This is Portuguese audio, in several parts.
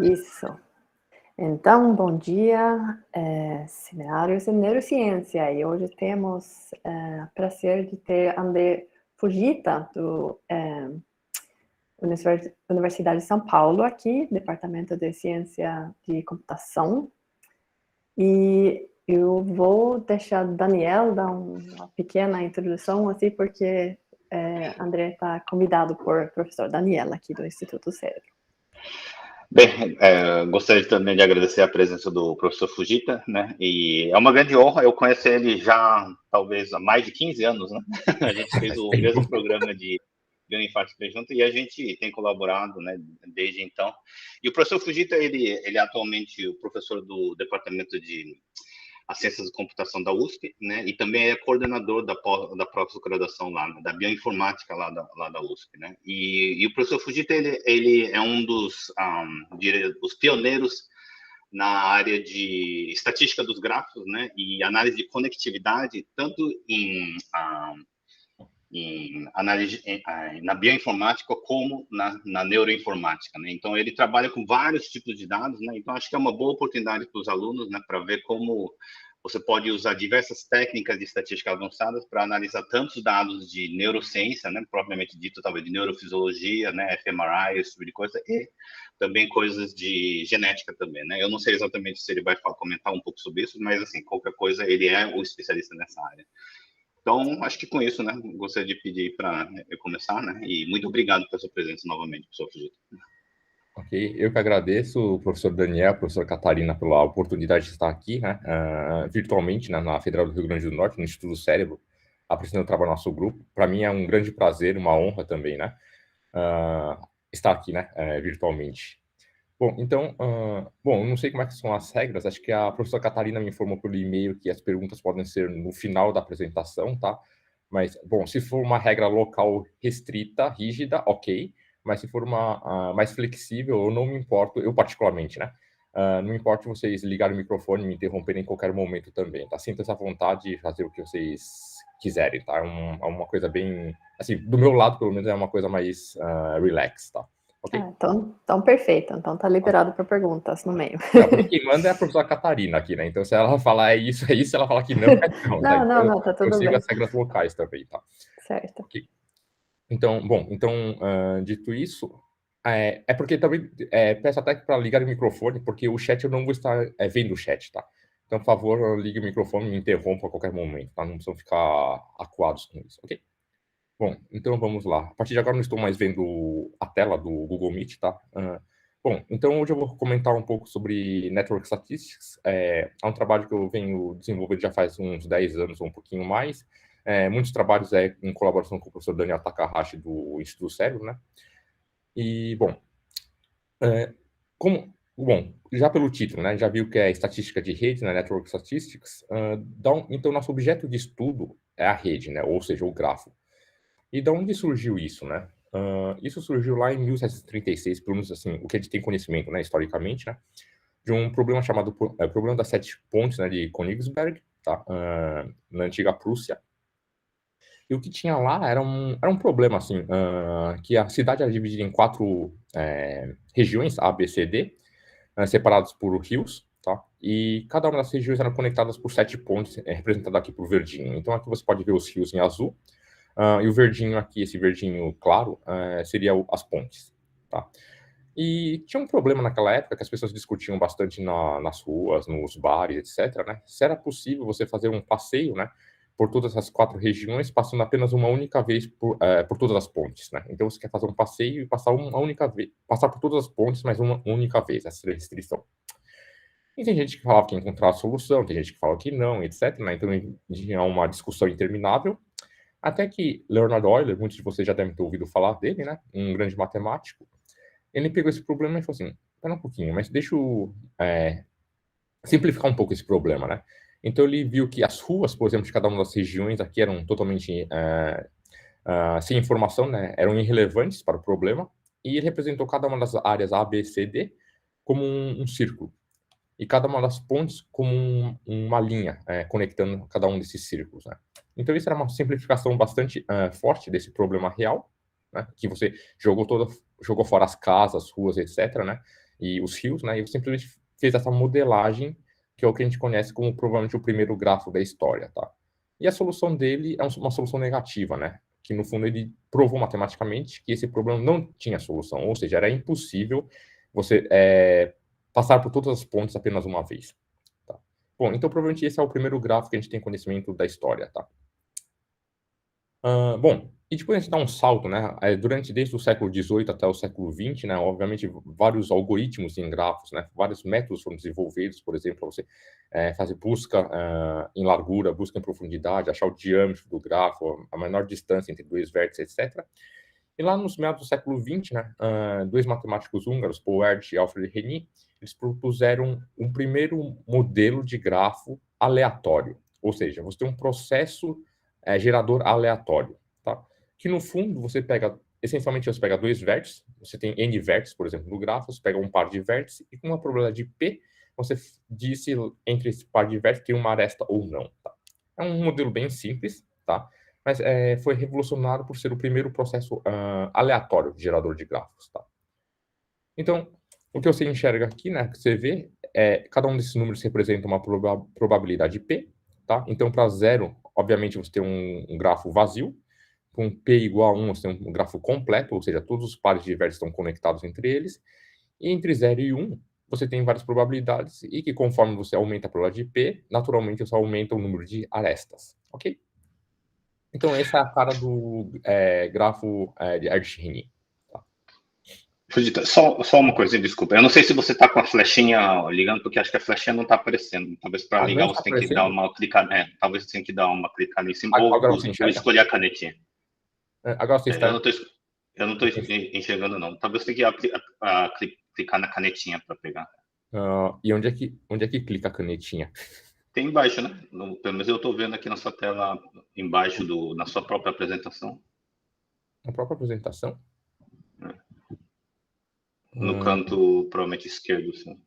Isso. Então, bom dia, seminários em neurociência. E hoje temos o prazer de ter André Fujita, do Universidade de São Paulo, aqui, Departamento de Ciência de Computação. E eu vou deixar Daniel dar uma pequena introdução, assim, porque André está convidado por professor Daniel, aqui do Instituto Cérebro. Bem, gostaria também de agradecer a presença do professor Fujita, né? E é uma grande honra, eu conheço ele já, talvez, há mais de 15 anos, né? A gente fez o mesmo programa de bioinfarto junto e a gente tem colaborado, né, desde então. E o professor Fujita, ele é atualmente o professor do Departamento de as Ciências da Computação da USP, né? E também é coordenador da pós-graduação lá, da bioinformática lá da USP, né? E o professor Fujita, ele é um dos os pioneiros na área de estatística dos gráficos, né? E análise de conectividade, tanto em análise na bioinformática como na neuroinformática, né? Então ele trabalha com vários tipos de dados, né? Então acho que é uma boa oportunidade para os alunos, né, para ver como você pode usar diversas técnicas de estatística avançadas para analisar tantos dados de neurociência, né, propriamente dito, talvez de neurofisiologia, né, fMRI, esse tipo de coisa, e também coisas de genética também, né? Eu não sei exatamente se ele vai comentar um pouco sobre isso, mas assim, qualquer coisa, ele é o especialista nessa área. Então, acho que com isso, né, gostaria de pedir para eu começar, né, e muito obrigado pela sua presença novamente, professor Fujita. Ok, eu que agradeço, professor Daniel, professor Catarina, pela oportunidade de estar aqui, né, virtualmente, né, na Federal do Rio Grande do Norte, no Instituto Cérebro, apresentando o trabalho do nosso grupo. Para mim é um grande prazer, uma honra também, né, estar aqui, né, virtualmente. Bom, então, bom, não sei como é que são as regras, acho que a professora Catarina me informou pelo e-mail que as perguntas podem ser no final da apresentação, tá? Mas, bom, se for uma regra local restrita, rígida, ok, mas se for uma mais flexível, eu não me importo, eu particularmente, né? Não me importa vocês ligarem o microfone e me interromperem em qualquer momento também, tá? Sinta essa vontade de fazer o que vocês quiserem, tá? É uma coisa bem, assim, do meu lado, pelo menos, é uma coisa mais relax, tá? Okay. Então, perfeito. Então, tá liberado para perguntas no meio. Quem manda é a professora Catarina aqui, né? Então, se ela falar é isso, ela falar que não, é não. Não, Tá? Então, não, tá tudo eu sigo bem. as regras locais também, tá? Certo. Okay. Então, bom, dito isso, porque também peço até para ligar o microfone, porque o chat eu não vou estar vendo o chat, tá? Então, por favor, ligue o microfone e me interrompa a qualquer momento, tá? Não precisam ficar acuados com isso, ok? Bom, então vamos lá. A partir de agora não estou mais vendo a tela do Google Meet, tá? Bom, então hoje eu vou comentar um pouco sobre Network Statistics. É um trabalho que eu venho desenvolvendo já faz uns 10 anos ou um pouquinho mais. Muitos trabalhos em colaboração com o professor Daniel Takahashi do Instituto Cérebro, né? E, bom, bom, já pelo título, né? Já viu que é estatística de rede, né? Network Statistics. Então, nosso objeto de estudo é a rede, né? Ou seja, o grafo. E de onde surgiu isso, né? Isso surgiu lá em 1736, pelo menos assim, o que a gente tem conhecimento, né, historicamente, né, de um problema chamado problema das 7 pontes, né, de Königsberg, tá, na antiga Prússia. E o que tinha lá era um problema, assim, que a cidade era dividida em 4 regiões, A, B, C, D, separadas por rios, tá? E cada uma das regiões eram conectadas por 7 pontes, representadas aqui por verdinho. Então aqui você pode ver os rios em azul, e o verdinho aqui, esse verdinho claro, seria as pontes, tá? E tinha um problema naquela época que as pessoas discutiam bastante nas ruas, nos bares, etc., né? Se era possível você fazer um passeio, né, por todas as 4 regiões, passando apenas uma única vez por todas as pontes, né? Então você quer fazer um passeio e passar uma única vez, passar por todas as pontes, mas uma única vez, essa restrição. E tem gente que falava que ia encontrar a solução, tem gente que falava que não, etc., né? Então tinha uma discussão interminável. Até que Leonard Euler, muitos de vocês já devem ter ouvido falar dele, né? Um grande matemático. Ele pegou esse problema e falou assim: espera um pouquinho, mas deixa eu simplificar um pouco esse problema, né? Então ele viu que as ruas, por exemplo, de cada uma das regiões aqui eram totalmente sem informação, né? Eram irrelevantes para o problema. E ele representou cada uma das áreas A, B, C, D como um círculo. E cada uma das pontes como uma linha conectando cada um desses círculos, né? Então isso era uma simplificação bastante forte desse problema real, né? Que você jogou fora as casas, ruas, etc., né? e os rios, né? E você simplesmente fez essa modelagem, que é o que a gente conhece como provavelmente o primeiro grafo da história, tá? E a solução dele é uma solução negativa, né? Que no fundo ele provou matematicamente que esse problema não tinha solução, ou seja, era impossível você passar por todas as pontes apenas uma vez. Tá? Bom, então provavelmente esse é o primeiro grafo que a gente tem conhecimento da história, tá? Bom, e depois a gente dá um salto, né? Desde o século XVIII até o século XX, né? Obviamente, vários algoritmos em grafos, né? Vários métodos foram desenvolvidos, por exemplo, para você fazer busca em largura, busca em profundidade, achar o diâmetro do grafo, a menor distância entre dois vértices, etc. E lá nos meados do século XX, né? Dois matemáticos húngaros, Paul Erdős e Alfred Henry, eles propuseram um primeiro modelo de grafo aleatório, ou seja, você tem um processo gerador aleatório, tá? Que no fundo essencialmente você pega dois vértices, você tem n vértices, por exemplo, no grafo, você pega um par de vértices e com uma probabilidade de P, você diz se entre esse par de vértices tem uma aresta ou não, tá? É um modelo bem simples, tá? Mas foi revolucionário por ser o primeiro processo aleatório de gerador de grafos, tá? Então, o que você enxerga aqui, né, que você vê, cada um desses números representa uma probabilidade P, tá? Então, para 0, obviamente, você tem um grafo vazio. Com P igual a 1, você tem um grafo completo, ou seja, todos os pares de vértices estão conectados entre eles. E entre 0 e 1, você tem várias probabilidades, e que conforme você aumenta a probabilidade de P, naturalmente você aumenta o número de arestas, ok? Então, essa é a cara do grafo de Erdős-Rényi. Fujita, só uma coisinha, desculpa. Eu não sei se você está com a flechinha ligando, porque acho que a flechinha não está aparecendo. Talvez para ligar você tem que dar uma clicada. Talvez você tenha que dar uma clicada em cima ou escolher a canetinha. Agora você está... Eu não estou enxergando, não. Talvez você tenha que clicar na canetinha para pegar. E onde é que clica a canetinha? Tem embaixo, né? Pelo menos eu estou vendo aqui na sua tela, embaixo na sua própria apresentação. Na própria apresentação? No canto, provavelmente, esquerdo. Sim.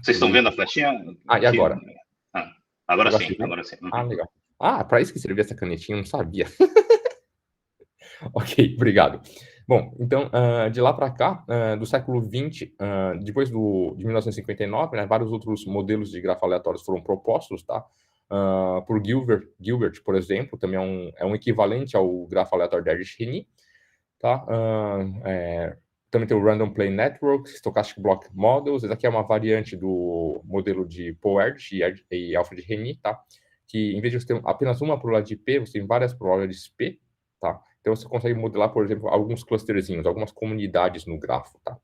Vocês estão vendo a flechinha? E agora? Agora sim, agora sim. Legal. Para isso que servia essa canetinha, eu não sabia. Ok, obrigado. Bom, então, de lá para cá, do século XX, depois de 1959, né, vários outros modelos de grafos aleatórios foram propostos, tá? Por Gilbert, por exemplo, também é um equivalente ao grafo aleatório de Erdős-Rényi, tá? Também tem o Random Plane Network, Stochastic Block Models. Esse aqui é uma variante do modelo de Paul Erdős e Alfred Henry, tá? Que em vez de você ter apenas uma probabilidade de P, você tem várias probabilidades de P, tá? Então você consegue modelar, por exemplo, alguns clusterzinhos, algumas comunidades no grafo, tá?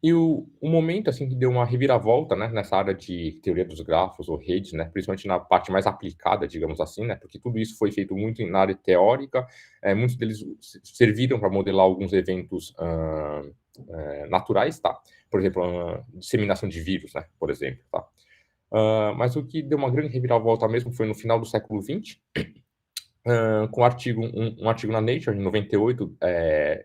E o momento assim que deu uma reviravolta, né, nessa área de teoria dos grafos ou redes, né, principalmente na parte mais aplicada, digamos assim, né, porque tudo isso foi feito muito na área teórica, muitos deles serviram para modelar alguns eventos naturais, tá? Por exemplo, disseminação de vírus, né, por exemplo, tá? Mas o que deu uma grande reviravolta mesmo foi no final do século XX, com um artigo na Nature, em 98,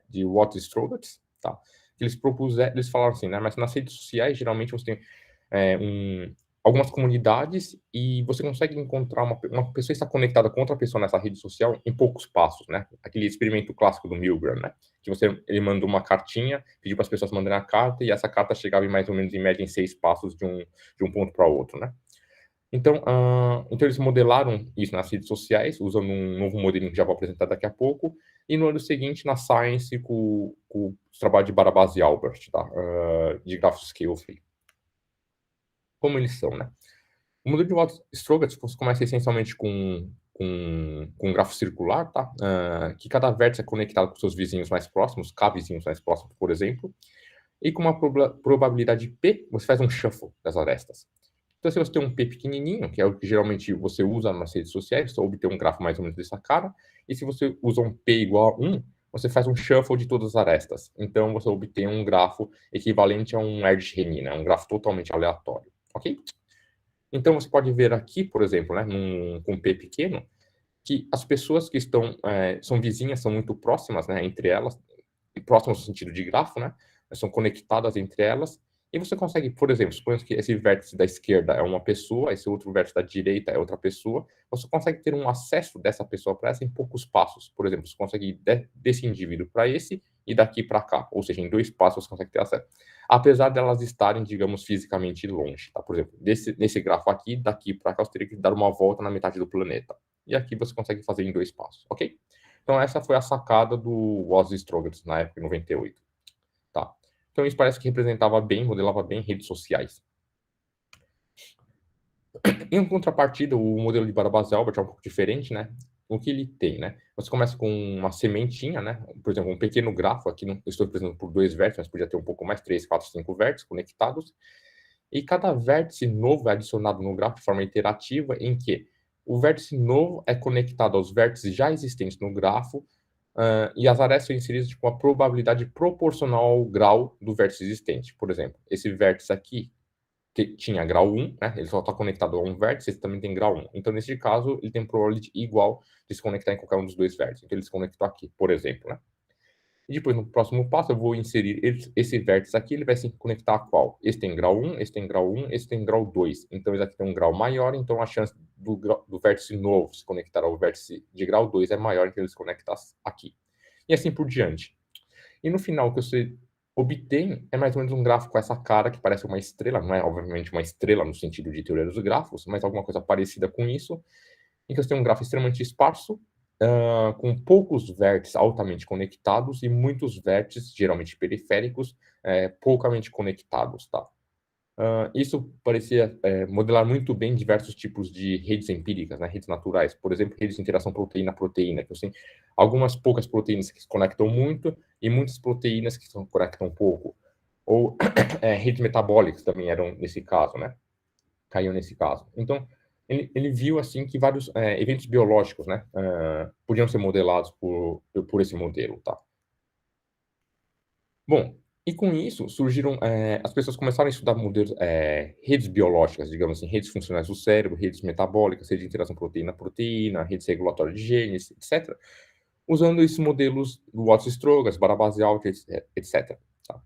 de Watt e Strogatz, tá? Eles falaram assim, né? Mas nas redes sociais, geralmente você tem algumas comunidades e você consegue encontrar uma pessoa que está conectada com outra pessoa nessa rede social em poucos passos, né? Aquele experimento clássico do Milgram, né? Que ele mandou uma cartinha, pediu para as pessoas mandarem a carta e essa carta chegava em mais ou menos, em média, em 6 passos de um ponto para o outro, né? Então, eles modelaram isso nas redes sociais, usando um novo modelinho que já vou apresentar daqui a pouco, e no ano seguinte, na Science, com o trabalho de Barabás e Albert, tá? De grafos scale-free. Como eles são, né? O modelo de Watt-Strogatz começa essencialmente com um grafo circular, tá? Que cada vértice é conectado com seus vizinhos mais próximos, K-vizinhos mais próximos, por exemplo, e com uma probabilidade P, você faz um shuffle das arestas. Então, se você tem um P pequenininho, que é o que geralmente você usa nas redes sociais, você obtém um grafo mais ou menos dessa cara, e se você usa um P igual a 1, você faz um shuffle de todas as arestas. Então, você obtém um grafo equivalente a um Erdős-Rényi, né? Um grafo totalmente aleatório, ok? Então, você pode ver aqui, por exemplo, né, com um P pequeno, que as pessoas que são vizinhas, são muito próximas, né, entre elas, próximas no sentido de grafo, né? São conectadas entre elas, e você consegue, por exemplo, suponhamos que esse vértice da esquerda é uma pessoa, esse outro vértice da direita é outra pessoa, você consegue ter um acesso dessa pessoa para essa em poucos passos. Por exemplo, você consegue ir desse indivíduo para esse e daqui para cá, ou seja, em 2 passos você consegue ter acesso, apesar delas estarem, digamos, fisicamente longe, tá? Por exemplo, nesse grafo aqui, daqui para cá, você teria que dar uma volta na metade do planeta, e aqui você consegue fazer em 2 passos, ok? Então essa foi a sacada do Ozzy Strogatz na época, em 98, tá? Então isso parece que representava bem, modelava bem redes sociais. Em contrapartida, o modelo de Barabás-Albert é um pouco diferente, né? O que ele tem, né? Você começa com uma sementinha, né? Por exemplo, um pequeno grafo, aqui não estou representando por 2 vértices, mas podia ter um pouco mais, 3, 4, 5 vértices conectados. E cada vértice novo é adicionado no grafo de forma iterativa, em que o vértice novo é conectado aos vértices já existentes no grafo, e as arestas são inseridas com a probabilidade proporcional ao grau do vértice existente. Por exemplo, esse vértice aqui tinha grau 1, né? Ele só está conectado a um vértice, esse também tem grau 1. Então, nesse caso, ele tem probabilidade igual de se conectar em qualquer um dos 2 vértices. Então, ele se conectou aqui, por exemplo, né? E depois, no próximo passo, eu vou inserir esse vértice aqui, ele vai se conectar a qual? Esse tem grau 1, esse tem grau 1, esse tem grau 2. Então, esse aqui tem um grau maior, então a chance do vértice novo se conectar ao vértice de grau 2 é maior, então ele se conecta aqui. E assim por diante. E no final, o que você obtém é mais ou menos um gráfico com essa cara que parece uma estrela, não é obviamente uma estrela no sentido de teoria dos grafos, mas alguma coisa parecida com isso, em que você tem um grafo extremamente esparso, com poucos vértices altamente conectados e muitos vértices, geralmente periféricos, poucamente conectados, tá? Isso parecia modelar muito bem diversos tipos de redes empíricas, né, redes naturais, por exemplo, redes de interação proteína-proteína, que você tem algumas poucas proteínas que se conectam muito e muitas proteínas que se conectam pouco. Ou redes metabólicas também eram nesse caso, né? Caíam nesse caso. Então, ele viu assim que vários eventos biológicos, né, podiam ser modelados por esse modelo, tá? Bom, e com isso surgiram, as pessoas começaram a estudar modelos, redes biológicas, digamos assim, redes funcionais do cérebro, redes metabólicas, redes de interação proteína-proteína, redes regulatórias de genes, etc., usando esses modelos do Watts-Strogatz, Barabás-Albert, etc., tá?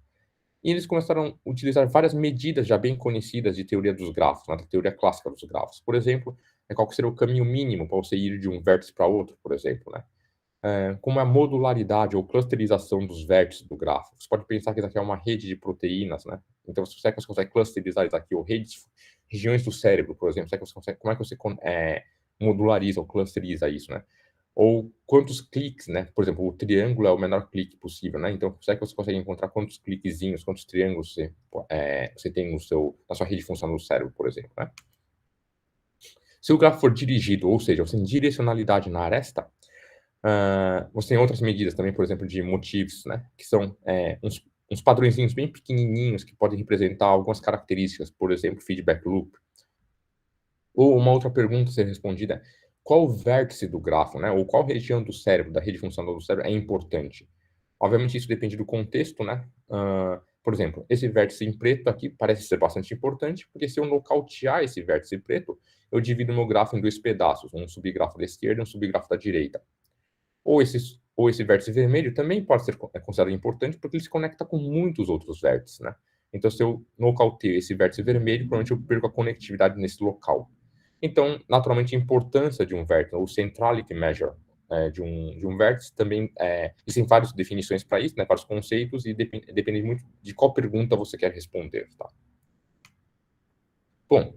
E eles começaram a utilizar várias medidas já bem conhecidas de teoria dos grafos, né, da teoria clássica dos grafos. Por exemplo, qual que seria o caminho mínimo para você ir de um vértice para outro, por exemplo, né? Como a modularidade ou clusterização dos vértices do grafo. Você pode pensar que isso aqui é uma rede de proteínas, né? Então, se você consegue clusterizar isso aqui, ou regiões do cérebro, por exemplo, como é que você modulariza ou clusteriza isso, né? Ou quantos cliques, né? Por exemplo, o triângulo é o menor clique possível, né? Então, será que você consegue encontrar quantos cliquezinhos, quantos triângulos você tem na sua rede funcional do cérebro, por exemplo, né? Se o grafo for dirigido, ou seja, você tem direcionalidade na aresta, você tem outras medidas também, por exemplo, de motifs, né? Que são uns padrõezinhos bem pequenininhos que podem representar algumas características, por exemplo, feedback loop. Ou uma outra pergunta a ser respondida é: qual vértice do grafo, né? Ou qual região do cérebro, da rede funcional do cérebro é importante? Obviamente, isso depende do contexto, né? Por exemplo, esse vértice em preto aqui parece ser bastante importante, porque se eu nocautear esse vértice preto, eu divido meu grafo em 2 pedaços, um subgrafo da esquerda e um subgrafo da direita. Ou esse vértice vermelho também pode ser considerado importante, porque ele se conecta com muitos outros vértices, né? Então, se eu nocauteio esse vértice vermelho, provavelmente eu perco a conectividade nesse local. Então, naturalmente, a importância de um vértice, ou centrality measure de um vértice, também existem várias definições para isso, né, vários conceitos, e depende muito de qual pergunta você quer responder, tá? Bom,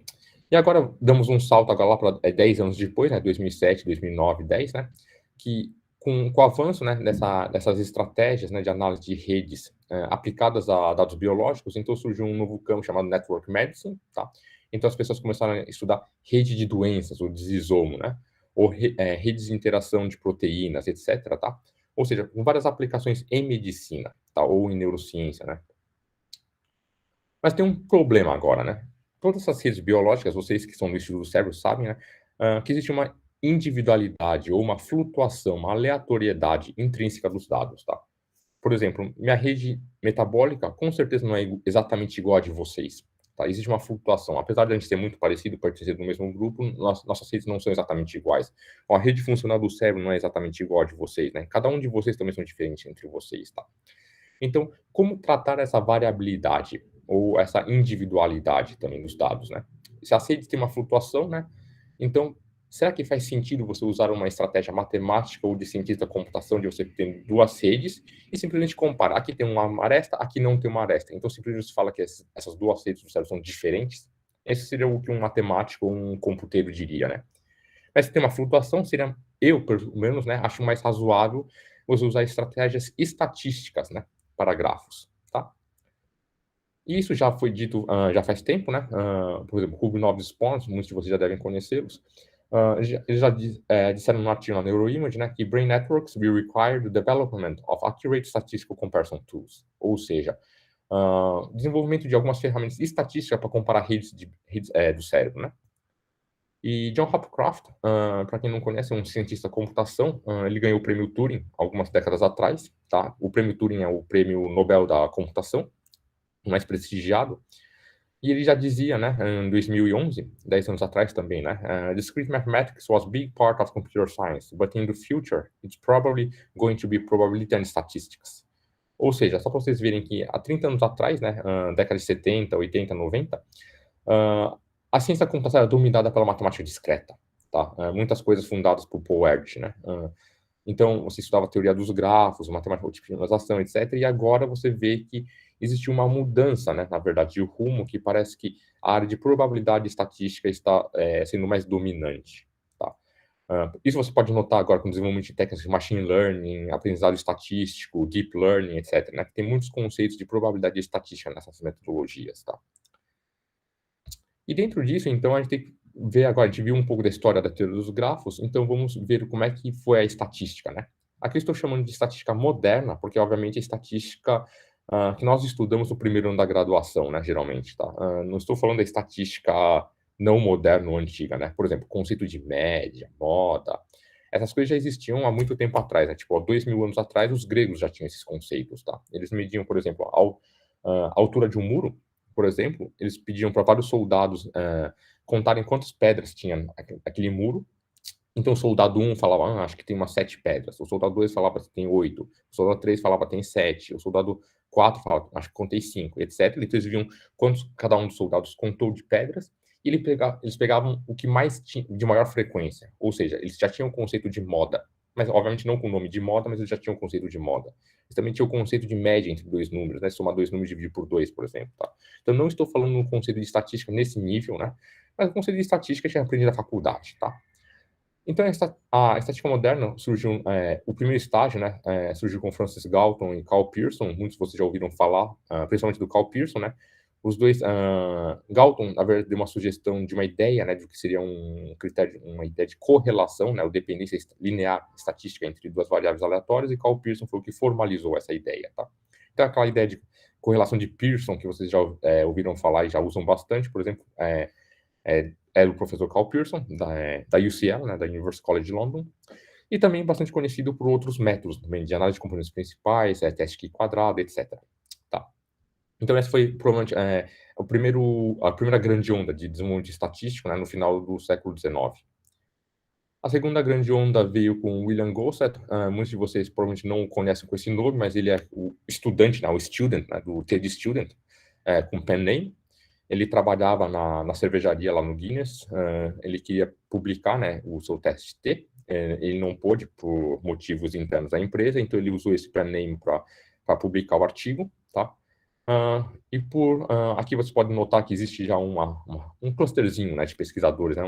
e agora damos um salto agora lá para 10 anos depois, né, 2007, 2009, 10, né, que com o avanço, né, dessas estratégias, né, de análise de redes aplicadas a dados biológicos, então surgiu um novo campo chamado Network Medicine, tá? Então as pessoas começaram a estudar rede de doenças, ou disomo, né? Ou redes de interação de proteínas, etc., tá? Ou seja, com várias aplicações em medicina, tá? Ou em neurociência, né? Mas tem um problema agora, né? Todas essas redes biológicas, vocês que são do estudo do cérebro sabem, né? Que existe uma individualidade ou uma flutuação, uma aleatoriedade intrínseca dos dados, tá? Por exemplo, minha rede metabólica com certeza não é exatamente igual a de vocês, tá? Existe uma flutuação. Apesar de a gente ser muito parecido, pertencer do mesmo grupo, nossas redes não são exatamente iguais. A rede funcional do cérebro não é exatamente igual a de vocês, né? Cada um de vocês também são diferentes entre vocês, tá? Então, como tratar essa variabilidade ou essa individualidade também dos dados, né? Se as redes têm uma flutuação, né? Então, será que faz sentido você usar uma estratégia matemática ou de cientista da computação de você ter duas redes e simplesmente comparar? Aqui tem uma aresta, aqui não tem uma aresta. Então, simplesmente você fala que essas duas redes do cérebro são diferentes. Esse seria o que um matemático ou um computeiro diria, né? Mas se tem uma flutuação, seria, eu, pelo menos, né, acho mais razoável você usar estratégias estatísticas, né, para grafos, tá? E isso já foi dito já faz tempo, né? Por exemplo, Rubinov Pons, muitos de vocês já devem conhecê-los. Eles já disseram no artigo na Neuroimage, né, que brain networks will require the development of accurate statistical comparison tools, ou seja, desenvolvimento de algumas ferramentas estatísticas para comparar redes do cérebro, né? E John Hopcroft, para quem não conhece, é um cientista da computação. Ele ganhou o prêmio Turing algumas décadas atrás, tá? O prêmio Turing é o prêmio Nobel da computação, o mais prestigiado. E ele já dizia, né, em 2011, 10 anos atrás também, né, discrete mathematics was a big part of computer science, but in the future, it's probably going to be probability and statistics. Ou seja, só para vocês verem que há 30 anos atrás, né, década de 70, 80, 90, a ciência da computação era dominada pela matemática discreta, tá? Muitas coisas fundadas por Paul Erdős, né? Então, você estudava a teoria dos grafos, matemática de optimização, etc. E agora você vê que existe uma mudança, né, na verdade, de rumo, que parece que a área de probabilidade e estatística está sendo mais dominante, tá? Isso você pode notar agora com o desenvolvimento de técnicas de machine learning, aprendizado estatístico, deep learning, etc. Né? Tem muitos conceitos de probabilidade e estatística nessas metodologias, tá? E dentro disso, então, a gente tem que ver agora, a gente viu um pouco da história da teoria dos grafos, então vamos ver como é que foi a estatística, né? Aqui eu estou chamando de estatística moderna, porque, obviamente, a estatística que nós estudamos no primeiro ano da graduação, né, geralmente, tá? Não estou falando da estatística não moderna ou antiga, né? Por exemplo, conceito de média, moda, essas coisas já existiam há muito tempo atrás, né? Tipo, há 2000 anos atrás, os gregos já tinham esses conceitos, tá? Eles mediam, por exemplo, a altura de um muro, por exemplo, eles pediam para vários soldados contarem quantas pedras tinha aquele muro. Então, o soldado 1 falava, acho que tem umas 7 pedras. O soldado 2 falava que tem 8. O soldado 3 falava que tem 7. O soldado 4 falava, acho que contei 5, etc. Então, eles viam quantos cada um dos soldados contou de pedras. E eles pegavam o que mais tinha, de maior frequência. Ou seja, eles já tinham o conceito de moda. Mas, obviamente, não com o nome de moda, mas eles já tinham o conceito de moda. Eles também tinham o conceito de média entre dois números, né? Somar dois números e dividir por 2, por exemplo. Tá? Então, não estou falando no conceito de estatística nesse nível, né? Mas o conceito de estatística a gente aprende na faculdade, tá? Então, a estatística moderna surgiu, o primeiro estágio, né, surgiu com Francis Galton e Carl Pearson. Muitos de vocês já ouviram falar, principalmente do Carl Pearson, né? Os dois, Galton, na verdade, deu uma sugestão de uma ideia, né, de que seria um critério, uma ideia de correlação, né, ou dependência linear estatística entre duas variáveis aleatórias, e Carl Pearson foi o que formalizou essa ideia, tá? Então, aquela ideia de correlação de Pearson, que vocês já ouviram falar e já usam bastante, por exemplo, é o professor Carl Pearson, da UCL, né, da University College London, e também bastante conhecido por outros métodos também, de análise de componentes principais, teste Q quadrado, etc. Tá. Então, essa foi provavelmente a primeira grande onda de desenvolvimento estatístico, né, no final do século XIX. A segunda grande onda veio com William Gosset. Muitos de vocês provavelmente não o conhecem com esse nome, mas ele é o estudante, né, o student, né, do TED Student, com pen name. Ele trabalhava na cervejaria lá no Guinness. Ele queria publicar, né, o seu teste T. Ele não pôde por motivos internos da empresa, então ele usou esse pen name para publicar o artigo, tá? Aqui você pode notar que existe já um clusterzinho, né, de pesquisadores, né,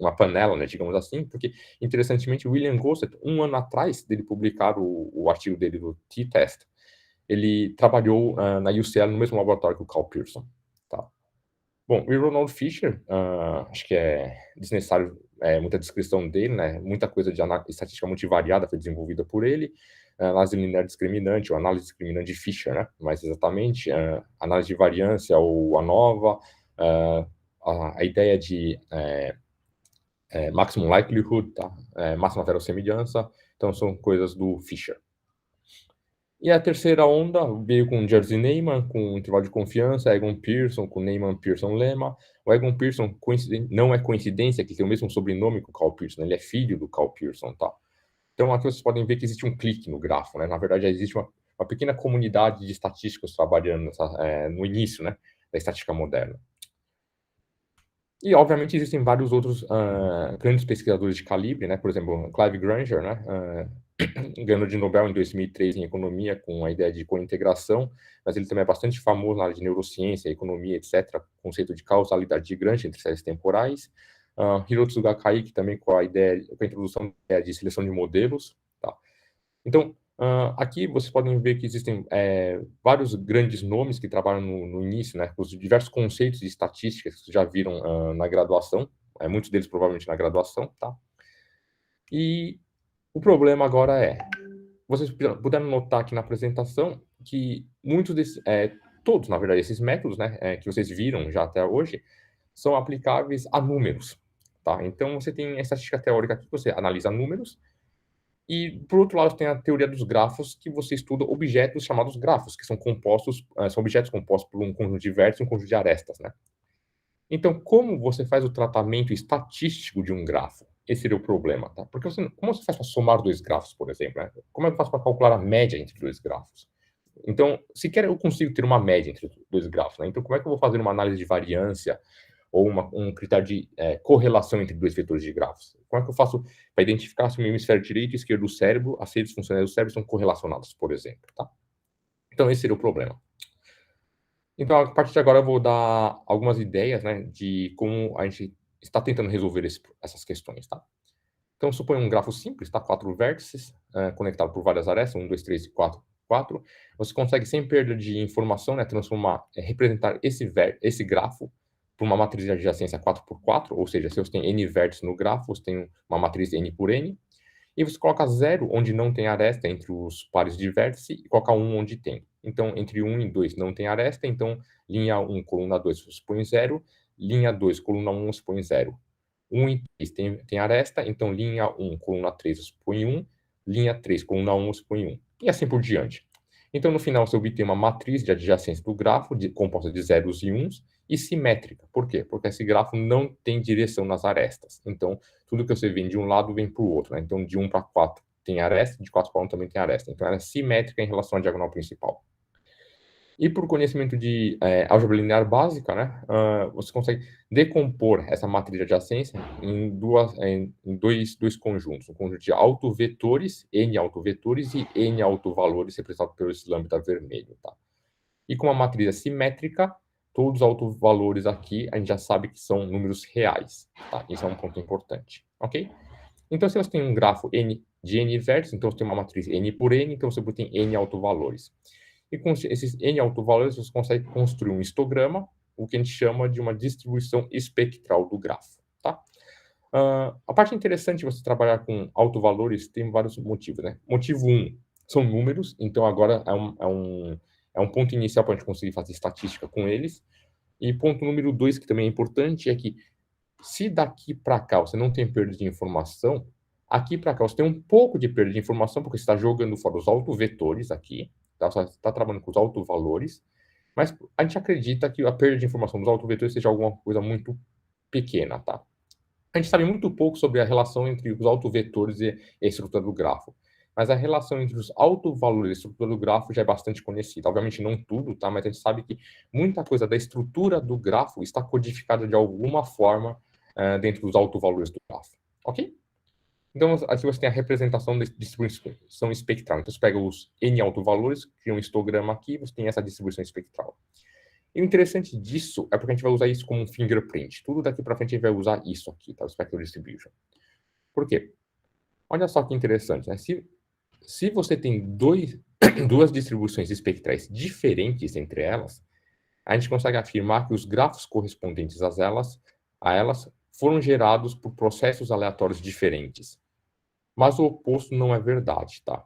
uma panela, né, digamos assim, porque, interessantemente, William Gosset, um ano atrás dele publicar o artigo dele do T-Test, ele trabalhou na UCL no mesmo laboratório que o Carl Pearson. Tá. Bom, e Ronald Fisher, acho que é desnecessário muita descrição dele, né? Muita coisa de estatística multivariada foi desenvolvida por ele, análise linear discriminante, ou análise discriminante de Fisher, né? Mais exatamente, análise de variância ou ANOVA, a ideia de maximum likelihood, tá? Máxima verossimilhança, então são coisas do Fisher. E a terceira onda veio com Jerzy Neyman, com intervalo de confiança, Egon Pearson, com Neyman, Pearson, Lemma. O Egon Pearson não é coincidência que tem o mesmo sobrenome que o Carl Pearson, ele é filho do Carl Pearson, tá? Então aqui vocês podem ver que existe um clique no grafo, né? Na verdade, já existe uma pequena comunidade de estatísticos trabalhando no início, né, da estatística moderna. E, obviamente, existem vários outros grandes pesquisadores de calibre, né? Por exemplo, Clive Granger, né? Ganhou de Nobel em 2003 em economia com a ideia de co-integração, mas ele também é bastante famoso na área de neurociência, economia, etc., conceito de causalidade de Grant entre séries temporais. Hirotsuga Gakkai também com a introdução da ideia de seleção de modelos. Tá? Então, aqui vocês podem ver que existem vários grandes nomes que trabalham no início, né, com os diversos conceitos de estatística que vocês já viram na graduação, muitos deles provavelmente na graduação, tá? E o problema agora vocês puderam notar aqui na apresentação que muitos desses, todos, na verdade, esses métodos, né, que vocês viram já até hoje, são aplicáveis a números, tá? Então, você tem a estatística teórica que você analisa números, e, por outro lado, tem a teoria dos grafos, que você estuda objetos chamados grafos, que são objetos compostos por um conjunto de vértices e um conjunto de arestas, né? Então, como você faz o tratamento estatístico de um grafo? Esse seria o problema, tá? Porque como você faz para somar dois grafos, por exemplo, né? Como é que eu faço para calcular a média entre dois grafos? Então, sequer eu consigo ter uma média entre dois grafos, né? Então, como é que eu vou fazer uma análise de variância ou um critério de correlação entre dois vetores de grafos? Como é que eu faço para identificar se o hemisfério direito e esquerdo do cérebro, as redes funcionais do cérebro, são correlacionadas, por exemplo, tá? Então, esse seria o problema. Então, a partir de agora, eu vou dar algumas ideias, né, de como a gente está tentando resolver essas questões, tá? Então, suponha um grafo simples, tá? 4 vértices, conectados por várias arestas, 1, 2, 3 e 4. Você consegue, sem perda de informação, né, representar esse grafo por uma matriz de adjacência 4x4, ou seja, se você tem n vértices no grafo, você tem uma matriz n por n, e você coloca 0 onde não tem aresta entre os pares de vértice e coloca 1 onde tem. Então, entre 1 e 2 não tem aresta, então linha 1, coluna 2 você põe 0, linha 2, coluna 1 você põe 0. 1 e 3 tem aresta, então linha 1, coluna 3 você põe 1, linha 3, coluna 1 você põe 1, e assim por diante. Então, no final, você obtém uma matriz de adjacência do grafo, composta de zeros e uns, e simétrica. Por quê? Porque esse grafo não tem direção nas arestas. Então, tudo que você vê de um lado vem para o outro. Né? Então, de 1 para 4 tem aresta, de 4 para 1 também tem aresta. Então, ela é simétrica em relação à diagonal principal. E por conhecimento de álgebra linear básica, né, você consegue decompor essa matriz de adjacência em dois conjuntos. Um conjunto de autovetores, n autovetores e n autovalores, representados pelo esse lambda vermelho. Tá? E com a matriz assimétrica, todos os autovalores aqui, a gente já sabe que são números reais. Tá? Isso é um ponto importante. Ok? Então, se você tem um grafo de n vértices, então você tem uma matriz n por n, então você tem n autovalores. E com esses n autovalores, você consegue construir um histograma, o que a gente chama de uma distribuição espectral do grafo. Tá? A parte interessante de você trabalhar com autovalores tem vários motivos. Né? Motivo 1 são números, então agora é um ponto inicial para a gente conseguir fazer estatística com eles. E ponto número 2, que também é importante, é que se daqui para cá você não tem perda de informação, aqui para cá você tem um pouco de perda de informação, porque você está jogando fora os autovetores aqui, tá? Você está trabalhando com os autovalores, mas a gente acredita que a perda de informação dos autovetores seja alguma coisa muito pequena, tá? A gente sabe muito pouco sobre a relação entre os autovetores e a estrutura do grafo, mas a relação entre os autovalores e a estrutura do grafo já é bastante conhecida. Obviamente não tudo, tá? Mas a gente sabe que muita coisa da estrutura do grafo está codificada de alguma forma dentro dos autovalores do grafo, ok? Então, aqui você tem a representação da distribuição espectral. Então, você pega os n autovalores, cria um histograma aqui, você tem essa distribuição espectral. E o interessante disso é porque a gente vai usar isso como um fingerprint. Tudo daqui para frente a gente vai usar isso aqui, tá? O Spectral Distribution. Por quê? Olha só que interessante, né? Se você tem duas distribuições espectrais diferentes entre elas, a gente consegue afirmar que os grafos correspondentes a elas foram gerados por processos aleatórios diferentes. Mas o oposto não é verdade, tá?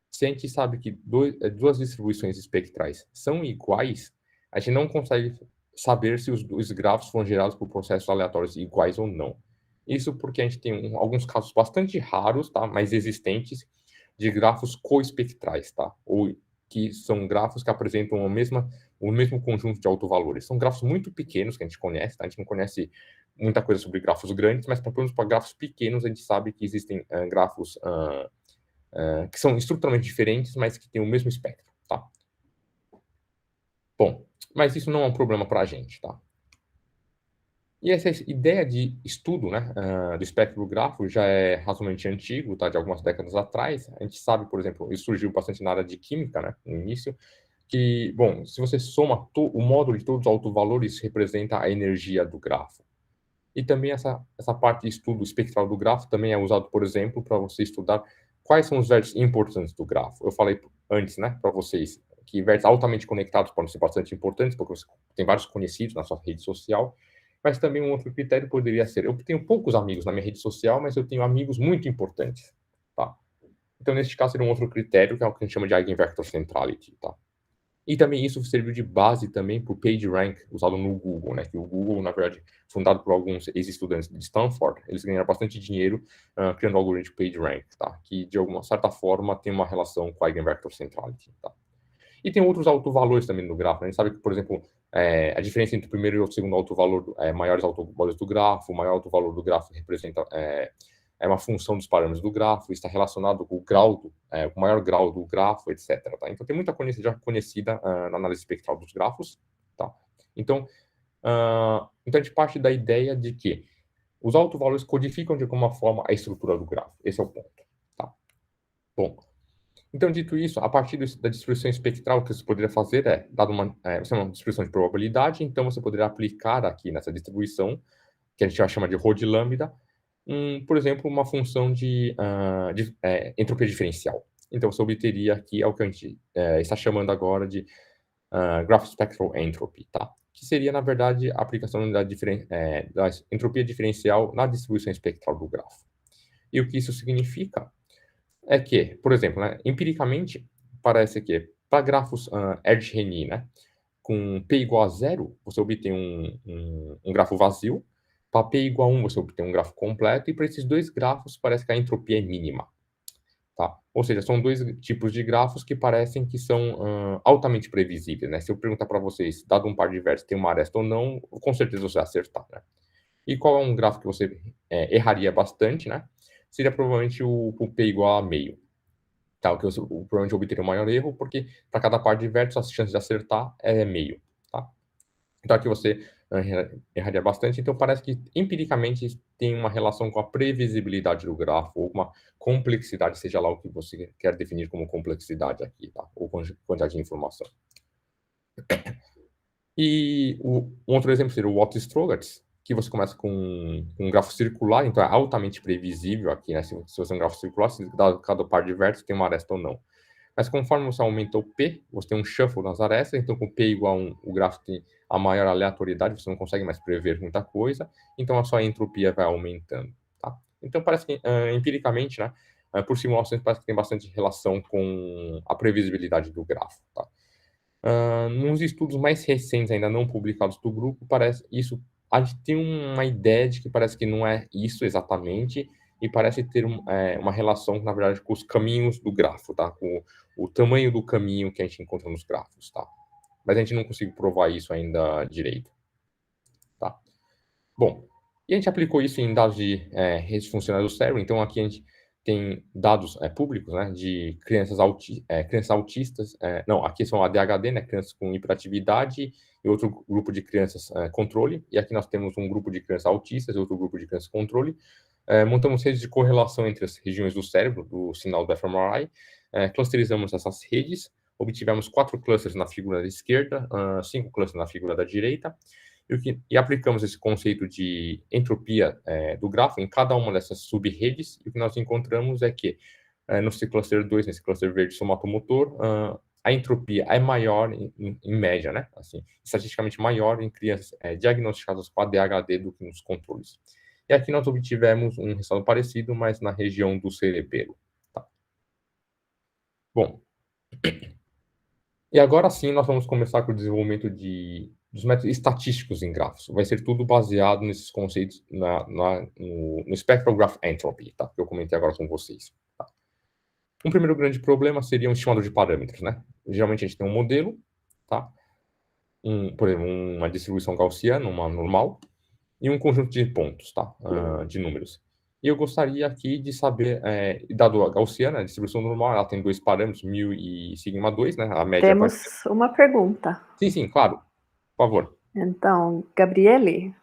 Se a gente sabe que duas distribuições espectrais são iguais, a gente não consegue saber se os dois grafos foram gerados por processos aleatórios iguais ou não. Isso porque a gente tem alguns casos bastante raros, tá? Mas existentes, de grafos coespectrais, tá? Ou que são grafos que apresentam o mesmo conjunto de autovalores. São grafos muito pequenos que a gente conhece, tá? A gente não conhece muita coisa sobre grafos grandes, mas para grafos pequenos a gente sabe que existem grafos que são estruturalmente diferentes, mas que têm o mesmo espectro, tá? Bom, mas isso não é um problema para a gente, tá? E essa ideia de estudo, né, do espectro do grafo já é razoavelmente antigo, tá, de algumas décadas atrás. A gente sabe, por exemplo, isso surgiu bastante na área de química, né, no início, que, bom, se você soma o módulo de todos os autovalores, representa a energia do grafo. E também essa parte de estudo espectral do grafo também é usado, por exemplo, para você estudar quais são os vértices importantes do grafo. Eu falei antes, né, para vocês, que vértices altamente conectados podem ser bastante importantes, porque você tem vários conhecidos na sua rede social, mas também um outro critério poderia ser, eu tenho poucos amigos na minha rede social, mas eu tenho amigos muito importantes, tá? Então, neste caso, seria um outro critério, que é o que a gente chama de Eigenvector Centrality, tá? E também isso serviu de base também para o PageRank, usado no Google, né? Que o Google, na verdade, fundado por alguns ex-estudantes de Stanford, eles ganharam bastante dinheiro criando o algoritmo PageRank, tá? Que, de alguma certa forma, tem uma relação com a Eigenvector Centrality, tá? E tem outros autovalores também no grafo, né? A gente sabe que, por exemplo, a diferença entre o primeiro e o segundo autovalor, maiores autovalores do grafo, o maior autovalor do grafo representa uma função dos parâmetros do grafo, está relacionado com o grau, o maior grau do grafo, etc. Tá? Então, tem muita coisa já conhecida na análise espectral dos grafos. Tá? Então, a gente parte da ideia de que os autovalores codificam de alguma forma a estrutura do grafo. Esse é o ponto. Tá? Bom, então, dito isso, a partir da distribuição espectral, o que você poderia fazer é, dado uma distribuição de probabilidade, então você poderia aplicar aqui nessa distribuição, que a gente vai chamar de rho de lambda, por exemplo, uma função de entropia diferencial. Então, você obteria aqui o que a gente está chamando agora de graph spectral entropy, tá? Que seria, na verdade, a aplicação da entropia diferencial na distribuição espectral do grafo. E o que isso significa é que, por exemplo, né, empiricamente, parece que para grafos Erdős-Rényi, né, com P igual a 0, você obtém um grafo vazio. Para P igual a 1, você obtém um grafo completo. E para esses dois grafos, parece que a entropia é mínima. Tá? Ou seja, são dois tipos de grafos que parecem que são altamente previsíveis. Né? Se eu perguntar para vocês, dado um par de vértices, tem uma aresta ou não, com certeza você vai acertar. Né? E qual é um gráfico que você erraria bastante, né? Seria provavelmente o P igual a meio. Tá? O que eu provavelmente obteria o maior erro, porque para cada par de vértices, as chances de acertar é meio. Tá? Então aqui você erraria bastante. Então parece que empiricamente tem uma relação com a previsibilidade do grafo, ou uma complexidade, seja lá o que você quer definir como complexidade aqui, tá? Ou quantidade de informação. E um outro exemplo seria o Watt-Strogatz, que você começa com um grafo circular, então é altamente previsível aqui, né? Se você tem um grafo circular, se cada par de vértices tem uma aresta ou não. Mas conforme você aumenta o P, você tem um shuffle nas arestas, então com P igual a 1, o gráfico tem a maior aleatoriedade, você não consegue mais prever muita coisa, então a sua entropia vai aumentando. Tá? Então parece que, empiricamente, né, por simulações, parece que tem bastante relação com a previsibilidade do grafo. Tá? Nos estudos mais recentes, ainda não publicados do grupo, parece isso, a gente tem uma ideia de que parece que não é isso exatamente, e parece ter uma relação, na verdade, com os caminhos do grafo, tá? Com o tamanho do caminho que a gente encontra nos grafos, tá? Mas a gente não conseguiu provar isso ainda direito, tá? Bom, e a gente aplicou isso em dados de redes funcionais do cérebro, então aqui a gente tem dados públicos, né, de crianças autistas, não, aqui são ADHD, né, crianças com hiperatividade, e outro grupo de crianças controle, e aqui nós temos um grupo de crianças autistas e outro grupo de crianças controle. Montamos redes de correlação entre as regiões do cérebro, do sinal do fMRI, clusterizamos essas redes, obtivemos 4 clusters na figura da esquerda, 5 clusters na figura da direita, e aplicamos esse conceito de entropia do grafo em cada uma dessas sub-redes, e o que nós encontramos é que nesse cluster 2, nesse cluster verde somatomotor, a entropia é maior em média, né? Assim, estatisticamente maior em crianças diagnosticadas com ADHD do que nos controles. E aqui nós obtivemos um resultado parecido, mas na região do cerebelo. Tá? Bom, e agora sim nós vamos começar com o desenvolvimento dos métodos estatísticos em grafos. Vai ser tudo baseado nesses conceitos no Spectral Graph Entropy, tá? Que eu comentei agora com vocês. Tá? Um primeiro grande problema seria um estimador de parâmetros, né? Geralmente a gente tem um modelo, tá? Por exemplo, uma distribuição gaussiana, uma normal, e um conjunto de pontos, tá? De números. E eu gostaria aqui de saber, dado a gaussiana, a distribuição normal, ela tem 2 parâmetros, μ e sigma2, né? A média Temos uma pergunta. Sim, claro. Por favor. Então, Gabriele,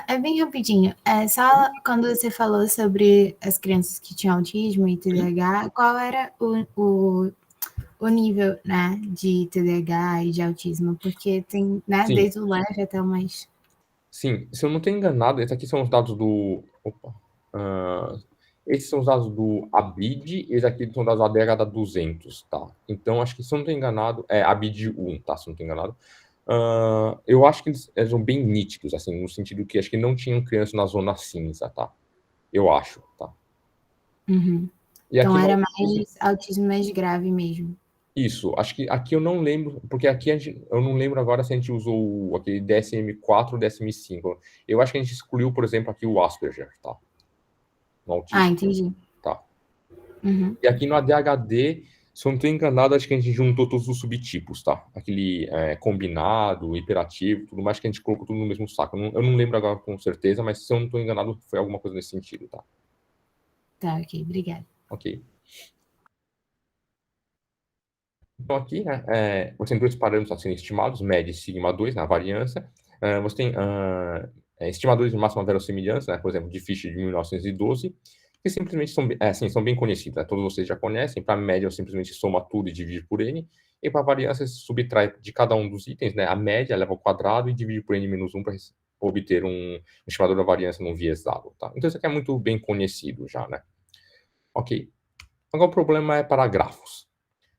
É bem rapidinho. É só quando você falou sobre as crianças que tinham autismo e TDAH, qual era o nível, né, de TDAH e de autismo? Porque tem, né, Sim. desde o leve até o mais... Sim, se eu não estou enganado, esses aqui são os dados do... Opa. Esses são os dados do ABID, esses aqui são dados do ADH da 200, tá? Então, acho que, se eu não estou enganado, é ABID 1, tá? Se eu não estou enganado. Eu acho que eles são bem nítidos, assim, no sentido que acho que não tinham criança na zona cinza, tá? Eu acho, tá? Uhum. E Então, aqui era mais autismo mais grave mesmo. Isso, acho que aqui eu não lembro, porque aqui eu não lembro agora se a gente usou aquele DSM-4 ou DSM-5. Eu acho que a gente excluiu, por exemplo, aqui o Asperger, tá? No autismo. Entendi. Tá. Uhum. E aqui no ADHD, se eu não estou enganado, acho que a gente juntou todos os subtipos, tá? Aquele combinado, hiperativo, tudo mais, que a gente colocou tudo no mesmo saco. Eu não lembro agora com certeza, mas se eu não estou enganado, foi alguma coisa nesse sentido, tá? Tá, ok, obrigada. Ok. Então, aqui, né, você tem dois parâmetros a serem estimados, média e sigma 2, na variância. Você tem estimadores de máxima verossimilhança, né, por exemplo, de Fisher de 1912, que simplesmente são bem conhecidos, né, todos vocês já conhecem. Para a média, você simplesmente soma tudo e divide por n. E para a variância, você subtrai de cada um dos itens, né, a média, leva ao quadrado e divide por n-1 para obter um estimador da variância não viesado. Tá? Então, isso aqui é muito bem conhecido já, né? Ok. Agora, o problema é para grafos.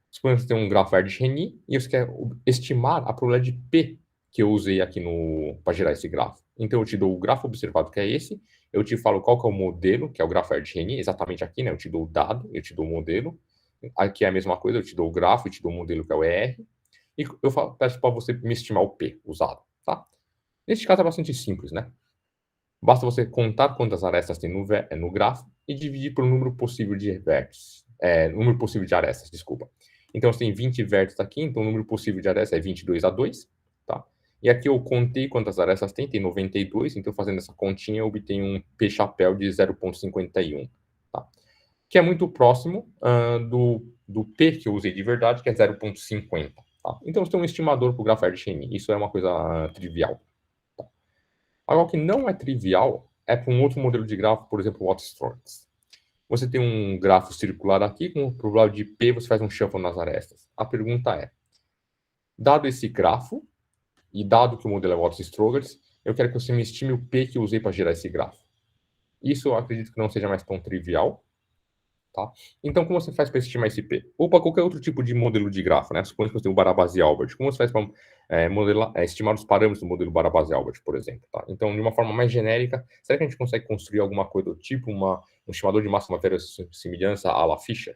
Suponha que você tem um grafo Erdős-Rényi e você quer estimar a probabilidade de P que eu usei aqui para gerar esse grafo. Então, eu te dou o grafo observado, que é esse, eu te falo qual que é o modelo, que é o grafo Erdős-Rényi, exatamente aqui, né? Eu te dou o dado, eu te dou o modelo. Aqui é a mesma coisa, eu te dou o grafo, eu te dou o modelo, que é o ER, e eu peço para você me estimar o P usado, tá? Neste caso é bastante simples, né? Basta você contar quantas arestas tem no grafo e dividir pelo número possível de vértices. Número possível de arestas, desculpa. Então, você tem 20 vértices aqui, então o número possível de arestas é 22A2, tá? E aqui eu contei quantas arestas tem 92, então fazendo essa continha eu obtenho um P-chapéu de 0,51, tá? Que é muito próximo do P que eu usei de verdade, que é 0,50, tá? Então, você tem um estimador para o grafo Erdős-Rényi, isso é uma coisa trivial. Algo que não é trivial é para um outro modelo de grafo, por exemplo, o Watt-Storks. Você tem um grafo circular aqui, com o probabilidade de P, você faz um shuffle nas arestas. A pergunta é, dado esse grafo, e dado que o modelo é Watt-Storks, eu quero que você me estime o P que eu usei para gerar esse grafo. Isso eu acredito que não seja mais tão trivial. Tá? Então, como você faz para estimar esse P? Ou para qualquer outro tipo de modelo de grafo, né? Suponha que você tem o Barabasi-Albert. Como você faz para estimar os parâmetros do modelo Barabasi-Albert, por exemplo? Tá? Então, de uma forma mais genérica, será que a gente consegue construir alguma coisa do tipo um estimador de máxima verossimilhança à la Fisher?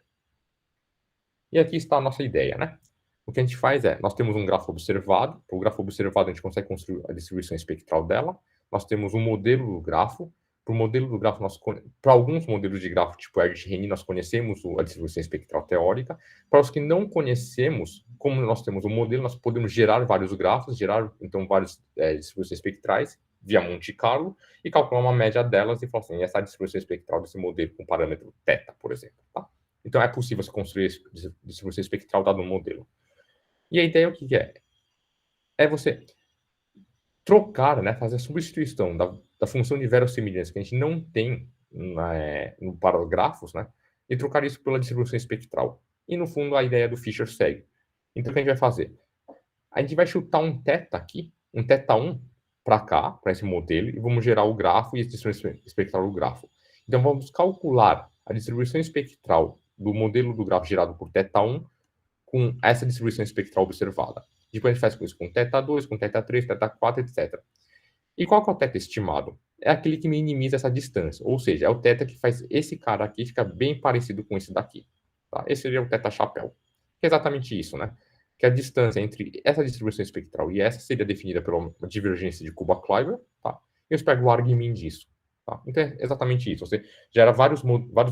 E aqui está a nossa ideia, né? O que a gente faz nós temos um grafo observado. Para o grafo observado, a gente consegue construir a distribuição espectral dela. Nós temos um modelo do grafo. Para o modelo do grafo, para alguns modelos de grafo, tipo Erdős-Rényi, nós conhecemos a distribuição espectral teórica. Para os que não conhecemos, como nós temos um modelo, nós podemos gerar vários grafos, gerar, então, várias distribuições espectrais via Monte Carlo e calcular uma média delas e falar assim, essa é a distribuição espectral desse modelo com parâmetro θ, por exemplo. Tá? Então, é possível você construir distribuição espectral dado um modelo. E a ideia o que é? É você trocar, né, fazer a substituição da função de verossimilhança que a gente não tem para os grafos, né, e trocar isso pela distribuição espectral. E, no fundo, a ideia do Fisher segue. Então, o que a gente vai fazer? A gente vai chutar um θ aqui, um θ1 para cá, para esse modelo, e vamos gerar o grafo e a distribuição espectral do grafo. Então, vamos calcular a distribuição espectral do modelo do grafo gerado por θ1 com essa distribuição espectral observada. Depois a gente faz isso com θ2, com θ3, θ4, etc. E qual que é o θ estimado? É aquele que minimiza essa distância, ou seja, é o θ que faz esse cara aqui ficar bem parecido com esse daqui. Tá? Esse seria o θ chapéu. Que é exatamente isso, né? Que a distância entre essa distribuição espectral e essa seria definida pela divergência de Kuba-Kleber, tá? E eu pego o argmin disso. Tá? Então é exatamente isso. Você gera vários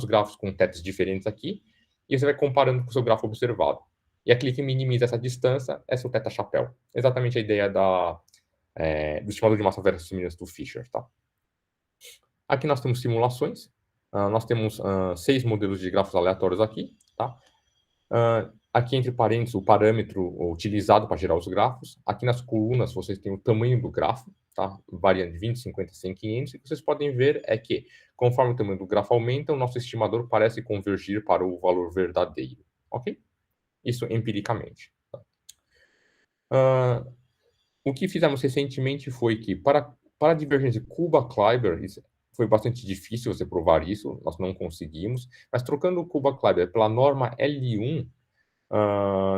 grafos com θs diferentes aqui, e você vai comparando com o seu grafo observado. E aquele que minimiza essa distância é seu θ chapéu. Exatamente a ideia do estimador de massa verossimilhança do Fisher. Tá? Aqui nós temos simulações. Nós temos 6 modelos de grafos aleatórios aqui. Tá? Aqui, entre parênteses, o parâmetro utilizado para gerar os grafos. Aqui nas colunas, vocês têm o tamanho do grafo. tá? Variando de 20, 50, 100, 500. E o que vocês podem ver é que, conforme o tamanho do grafo aumenta, o nosso estimador parece convergir para o valor verdadeiro, ok? Isso empiricamente. Tá? O que fizemos recentemente foi que, para a divergência Kuba-Kleiber, foi bastante difícil você provar isso, nós não conseguimos, mas trocando o Kuba-Kleiber pela norma L1,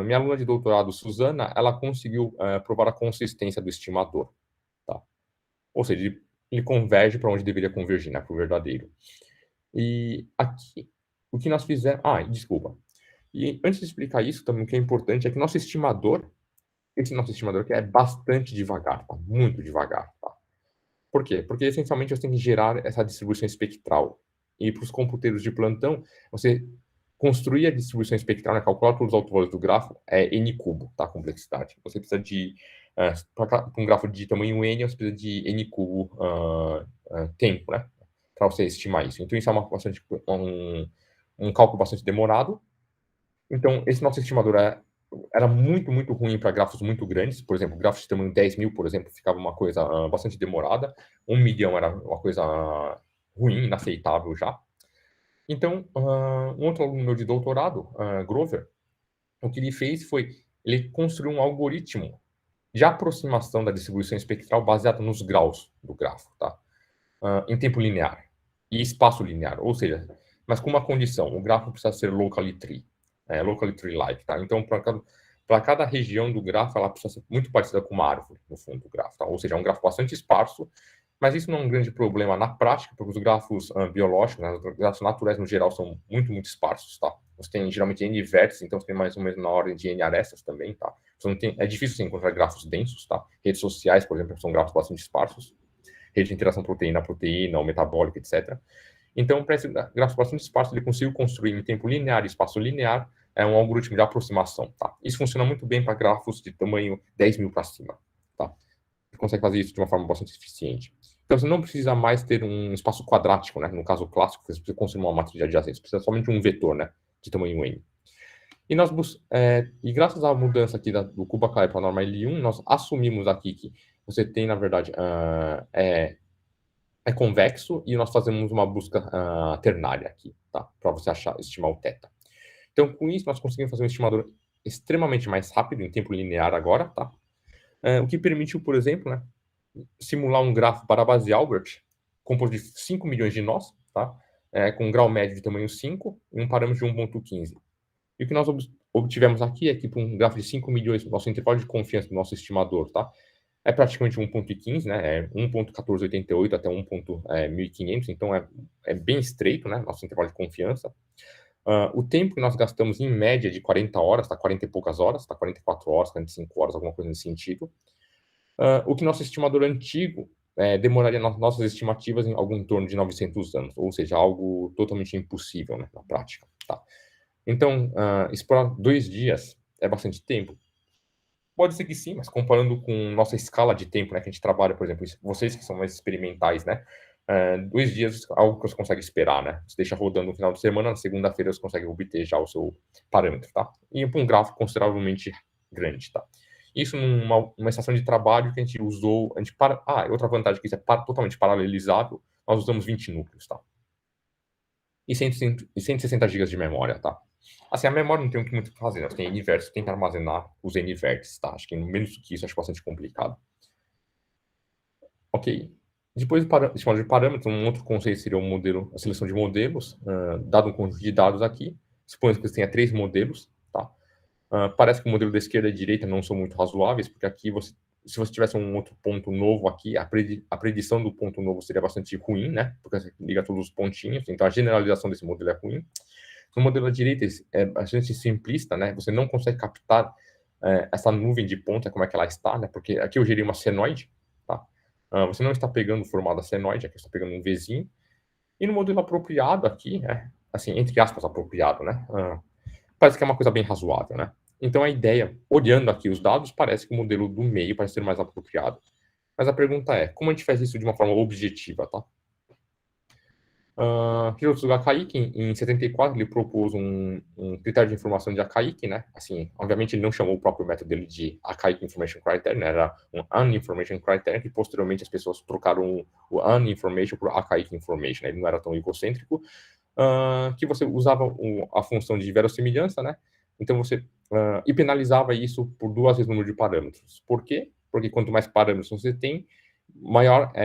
minha aluna de doutorado, Suzana, ela conseguiu provar a consistência do estimador. Tá? Ou seja, ele converge para onde deveria convergir, né, para o verdadeiro. E aqui, o que nós fizemos... desculpa. E antes de explicar isso, também o que é importante é que esse nosso estimador aqui é bastante devagar, tá? Muito devagar. Tá? Por quê? Porque, essencialmente, você tem que gerar essa distribuição espectral. E para os computeiros de plantão, você construir a distribuição espectral, né, calcular todos os autovalores do grafo, é n cubo, tá? A complexidade. Você precisa de... para um grafo de tamanho n, você precisa de n cubo tempo, né? Para você estimar isso. Então, isso é um cálculo bastante demorado. Então, esse nosso estimador era muito, muito ruim para grafos muito grandes. Por exemplo, grafos de tamanho 10.000, por exemplo, ficava uma coisa bastante demorada. 1 milhão era uma coisa ruim, inaceitável já. Então, um outro aluno meu de doutorado, Grover, o que ele fez foi, ele construiu um algoritmo de aproximação da distribuição espectral baseado nos graus do grafo, tá? Em tempo linear e espaço linear, ou seja, mas com uma condição, o grafo precisa ser locally tree-like, tá? Então, para cada região do grafo, ela precisa ser muito parecida com uma árvore, no fundo do grafo, tá? Ou seja, é um grafo bastante esparso, mas isso não é um grande problema na prática, porque os grafos biológicos, né, os grafos naturais no geral, são muito, muito esparsos, tá? Você tem geralmente N vértices, então você tem mais ou menos na ordem de N arestas também, tá? É difícil você encontrar grafos densos, tá? Redes sociais, por exemplo, são grafos bastante esparsos. Rede de interação proteína-proteína, ou metabólica, etc. Então, para esse grafo bastante esparso, ele conseguiu construir em tempo linear e espaço linear um algoritmo de aproximação, tá? Isso funciona muito bem para grafos de tamanho 10.000 para cima, tá? Você consegue fazer isso de uma forma bastante eficiente. Então, você não precisa mais ter um espaço quadrático, né? No caso clássico, você precisa construir uma matriz de adjacência, você precisa somente de um vetor, né? De tamanho n. E graças à mudança aqui do Kuba-Kleiber para a norma L1, nós assumimos aqui que você tem, na verdade, é convexo, e nós fazemos uma busca ternária aqui, tá? Para você estimar o θ. Então, com isso, nós conseguimos fazer um estimador extremamente mais rápido, em tempo linear agora, tá? O que permitiu, por exemplo, né, simular um grafo para a base Albert, composto de 5 milhões de nós, tá? Com um grau médio de tamanho 5 e um parâmetro de 1.15. E o que nós obtivemos aqui é que, para um grafo de 5 milhões, nosso intervalo de confiança do nosso estimador, tá? É praticamente 1.15, né? É 1.1488 até 1.1500, então é bem estreito, né? Nosso intervalo de confiança. O tempo que nós gastamos, em média, de 40 horas, tá? 40 e poucas horas, tá? 44 horas, 45 horas, alguma coisa nesse sentido. O que nosso estimador antigo demoraria nas nossas estimativas em algo em torno de 900 anos, ou seja, algo totalmente impossível, né? Na prática, tá? Então, explorar 2 dias é bastante tempo? Pode ser que sim, mas comparando com nossa escala de tempo, né, que a gente trabalha, por exemplo, vocês que são mais experimentais, né, 2 dias é algo que você consegue esperar, né? Você deixa rodando no final de semana, na segunda-feira você consegue obter já o seu parâmetro, tá? E para um gráfico consideravelmente grande, tá? Isso numa estação de trabalho que a gente usou, outra vantagem que isso é totalmente paralelizável, nós usamos 20 núcleos, tá? E 160 GB de memória, tá? Assim, a memória não tem muito o que fazer, nós tem N vértices, tem que armazenar os N vértices, tá? Acho que menos do que isso, acho bastante complicado. Ok. Depois do estimador de parâmetros, um outro conceito seria a seleção de modelos, dado um conjunto de dados aqui, suponhamos que você tenha 3 modelos, tá? Parece que o modelo da esquerda e da direita não são muito razoáveis, porque aqui, se você tivesse um outro ponto novo aqui, a predição do ponto novo seria bastante ruim, né? Porque você liga todos os pontinhos, então a generalização desse modelo é ruim. No modelo da direita é bastante simplista, né? Você não consegue captar essa nuvem de ponta, como é que ela está, né? Porque aqui eu gerei uma senoide, tá? Você não está pegando o formato da senoide, aqui você está pegando um Vzinho. E no modelo apropriado aqui, assim, entre aspas, apropriado, né? Parece que é uma coisa bem razoável, né? Então a ideia, olhando aqui os dados, parece que o modelo do meio parece ser mais apropriado. Mas a pergunta é, como a gente faz isso de uma forma objetiva, tá? Hirotsuga Akaique, em 74, ele propôs um critério de informação de Akaique, né? Assim, obviamente ele não chamou o próprio método dele de Akaique Information Criterion, né? Era um Uninformation Criterion, que posteriormente as pessoas trocaram o Uninformation por Akaique Information, né? Ele não era tão egocêntrico, que você usava a função de verossimilhança, né? Então você e penalizava isso por 2 vezes o número de parâmetros. Por quê? Porque quanto mais parâmetros você tem,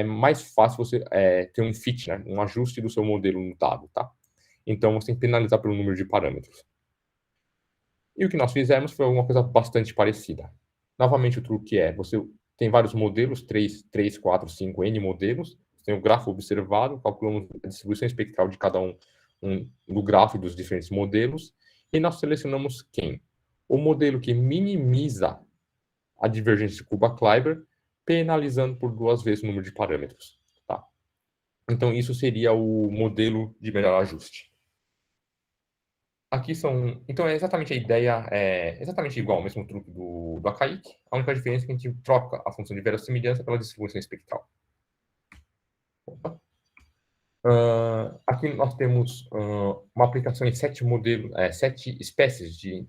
mais fácil você ter um fit, né? Um ajuste do seu modelo no dado, tá? Então você tem que penalizar pelo número de parâmetros. E o que nós fizemos foi alguma coisa bastante parecida. Novamente, o truque você tem vários modelos, 3, 4, 5, N modelos, você tem o grafo observado, calculamos a distribuição espectral de cada um do grafo e dos diferentes modelos, e nós selecionamos quem? O modelo que minimiza a divergência de Kuba-Kleiber, penalizando por 2 vezes o número de parâmetros. Tá? Então, isso seria o modelo de melhor ajuste. Aqui são... Então, é exatamente a ideia, é exatamente igual, o mesmo truque do Akaique. A única diferença é que a gente troca a função de verossimilhança pela distribuição espectral. Aqui nós temos uma aplicação em 7 modelos, 7 espécies de...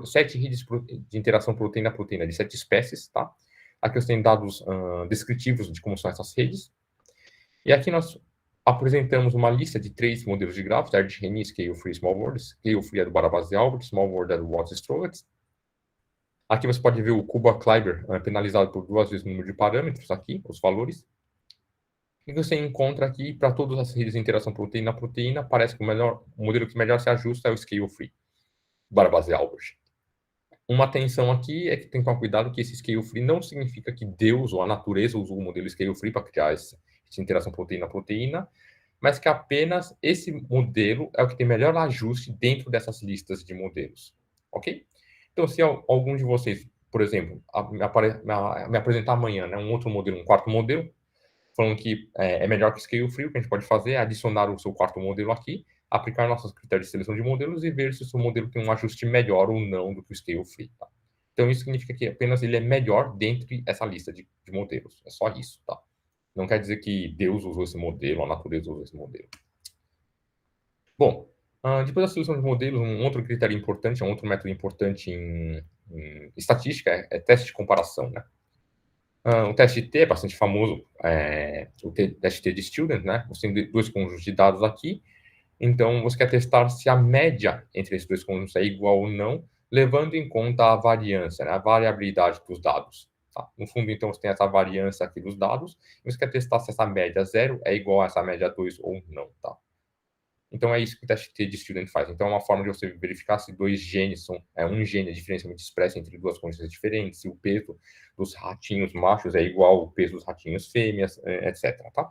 7 redes de interação proteína-proteína de 7 espécies, tá? Aqui você tem dados descritivos de como são essas redes. E aqui nós apresentamos uma lista de 3 modelos de grafos, Erdős-Rényi, Scale-Free, Small World. Scale-Free é do Barabás-Albert, Small World é do Watts-Strogatz. Aqui você pode ver o Kuba-Kleiber penalizado por 2 vezes o número de parâmetros, aqui, os valores. E você encontra aqui, para todas as redes de interação proteína-proteína, parece que o modelo que melhor se ajusta é o Scale-Free. Barabás-Albert. Uma atenção aqui é que tem que tomar cuidado que esse scale-free não significa que Deus ou a natureza usou o modelo scale-free para criar essa interação proteína-proteína, mas que apenas esse modelo é o que tem melhor ajuste dentro dessas listas de modelos, ok? Então, se algum de vocês, por exemplo, me apresentar amanhã, né, um outro modelo, um quarto modelo, falando que é melhor que scale-free, o que a gente pode fazer é adicionar o seu quarto modelo aqui, aplicar nossos critérios de seleção de modelos e ver se o seu modelo tem um ajuste melhor ou não do que o scale-free. Tá? Então, isso significa que apenas ele é melhor dentro dessa lista de modelos. É só isso. Tá? Não quer dizer que Deus usou esse modelo, a natureza usou esse modelo. Bom, depois da seleção de modelos, um outro critério importante, um outro método importante em estatística é teste de comparação. Né? O teste T é bastante famoso, o teste T de Student, né? Você tem 2 conjuntos de dados aqui, então você quer testar se a média entre esses 2 conjuntos é igual ou não, levando em conta a variância, né? A variabilidade dos dados. Tá? No fundo, então, você tem essa variância aqui dos dados, e você quer testar se essa média 0 é igual a essa média 2 ou não. Tá? Então, é isso que o teste T de Student faz. Então, é uma forma de você verificar se 2 genes são... um gene é diferencialmente expresso entre 2 condições diferentes, se o peso dos ratinhos machos é igual ao peso dos ratinhos fêmeas, etc. Tá?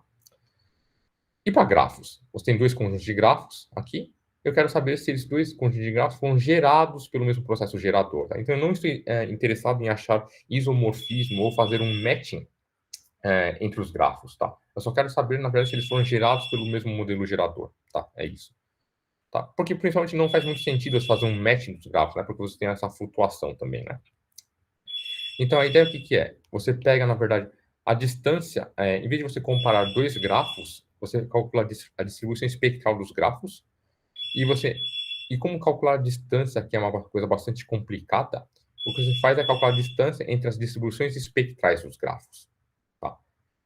E para grafos? Você tem 2 conjuntos de grafos aqui. Eu quero saber se esses 2 conjuntos de grafos foram gerados pelo mesmo processo gerador. Tá? Então, eu não estou interessado em achar isomorfismo ou fazer um matching entre os grafos, tá? Eu só quero saber, na verdade, se eles foram gerados pelo mesmo modelo gerador, tá? É isso. Tá? Porque, principalmente, não faz muito sentido você fazer um matching dos grafos, né? Porque você tem essa flutuação também, né? Então, a ideia o que é? Você pega, na verdade, a distância, em vez de você comparar 2 grafos, você calcula a distribuição espectral dos grafos, e como calcular a distância, que é uma coisa bastante complicada, o que você faz é calcular a distância entre as distribuições espectrais dos grafos.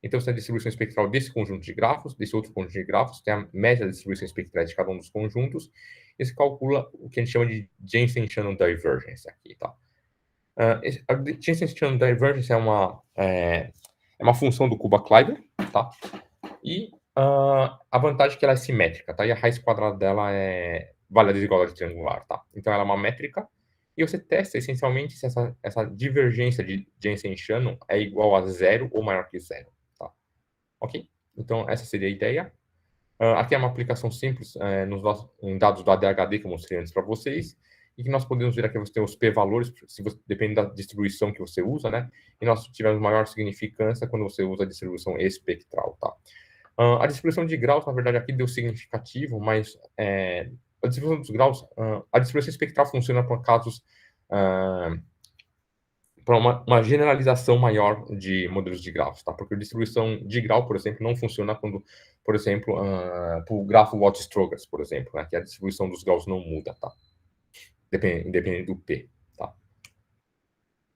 Então, você tem a distribuição espectral desse conjunto de grafos, desse outro conjunto de grafos, tem a média da distribuição espectral de cada um dos conjuntos, e se calcula o que a gente chama de Jensen-Shannon Divergence aqui, tá? A Jensen-Shannon Divergence é uma função do Kuba-Kleiber, tá? E a vantagem é que ela é simétrica, tá? E a raiz quadrada dela vale a desigualdade triangular, tá? Então, ela é uma métrica, e você testa, essencialmente, se essa divergência de Jensen-Shannon é igual a 0 ou maior que 0. Ok? Então, essa seria a ideia. Aqui é uma aplicação simples em dados do ADHD que eu mostrei antes para vocês. E que nós podemos ver aqui, você tem os p-valores, depende da distribuição que você usa, né? E nós tivemos maior significância quando você usa a distribuição espectral, tá? A distribuição de graus, na verdade, aqui deu significativo, mas a distribuição dos graus, a distribuição espectral funciona por casos... para uma generalização maior de modelos de grafos, tá? Porque a distribuição de grau, por exemplo, não funciona quando, por exemplo, o grafo Watt-Strogas, por exemplo, né? Que a distribuição dos graus não muda, tá? Independente do P, tá?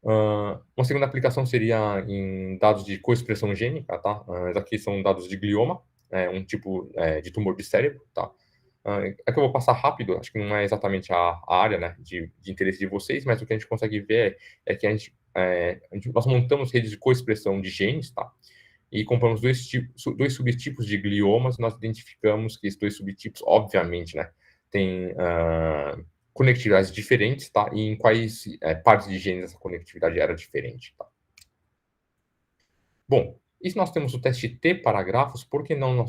Uma segunda aplicação seria em dados de coexpressão gênica, tá? Esses aqui são dados de glioma, um tipo de tumor de cérebro, tá? É que eu vou passar rápido, acho que não é exatamente a área, né, de interesse de vocês, mas o que a gente consegue ver é que nós montamos redes de coexpressão de genes, tá? E compramos dois subtipos de gliomas, nós identificamos que esses dois subtipos, obviamente, né, têm conectividades diferentes, tá? E em quais partes de genes essa conectividade era diferente, tá? Bom, e se nós temos o teste T para grafos, por que não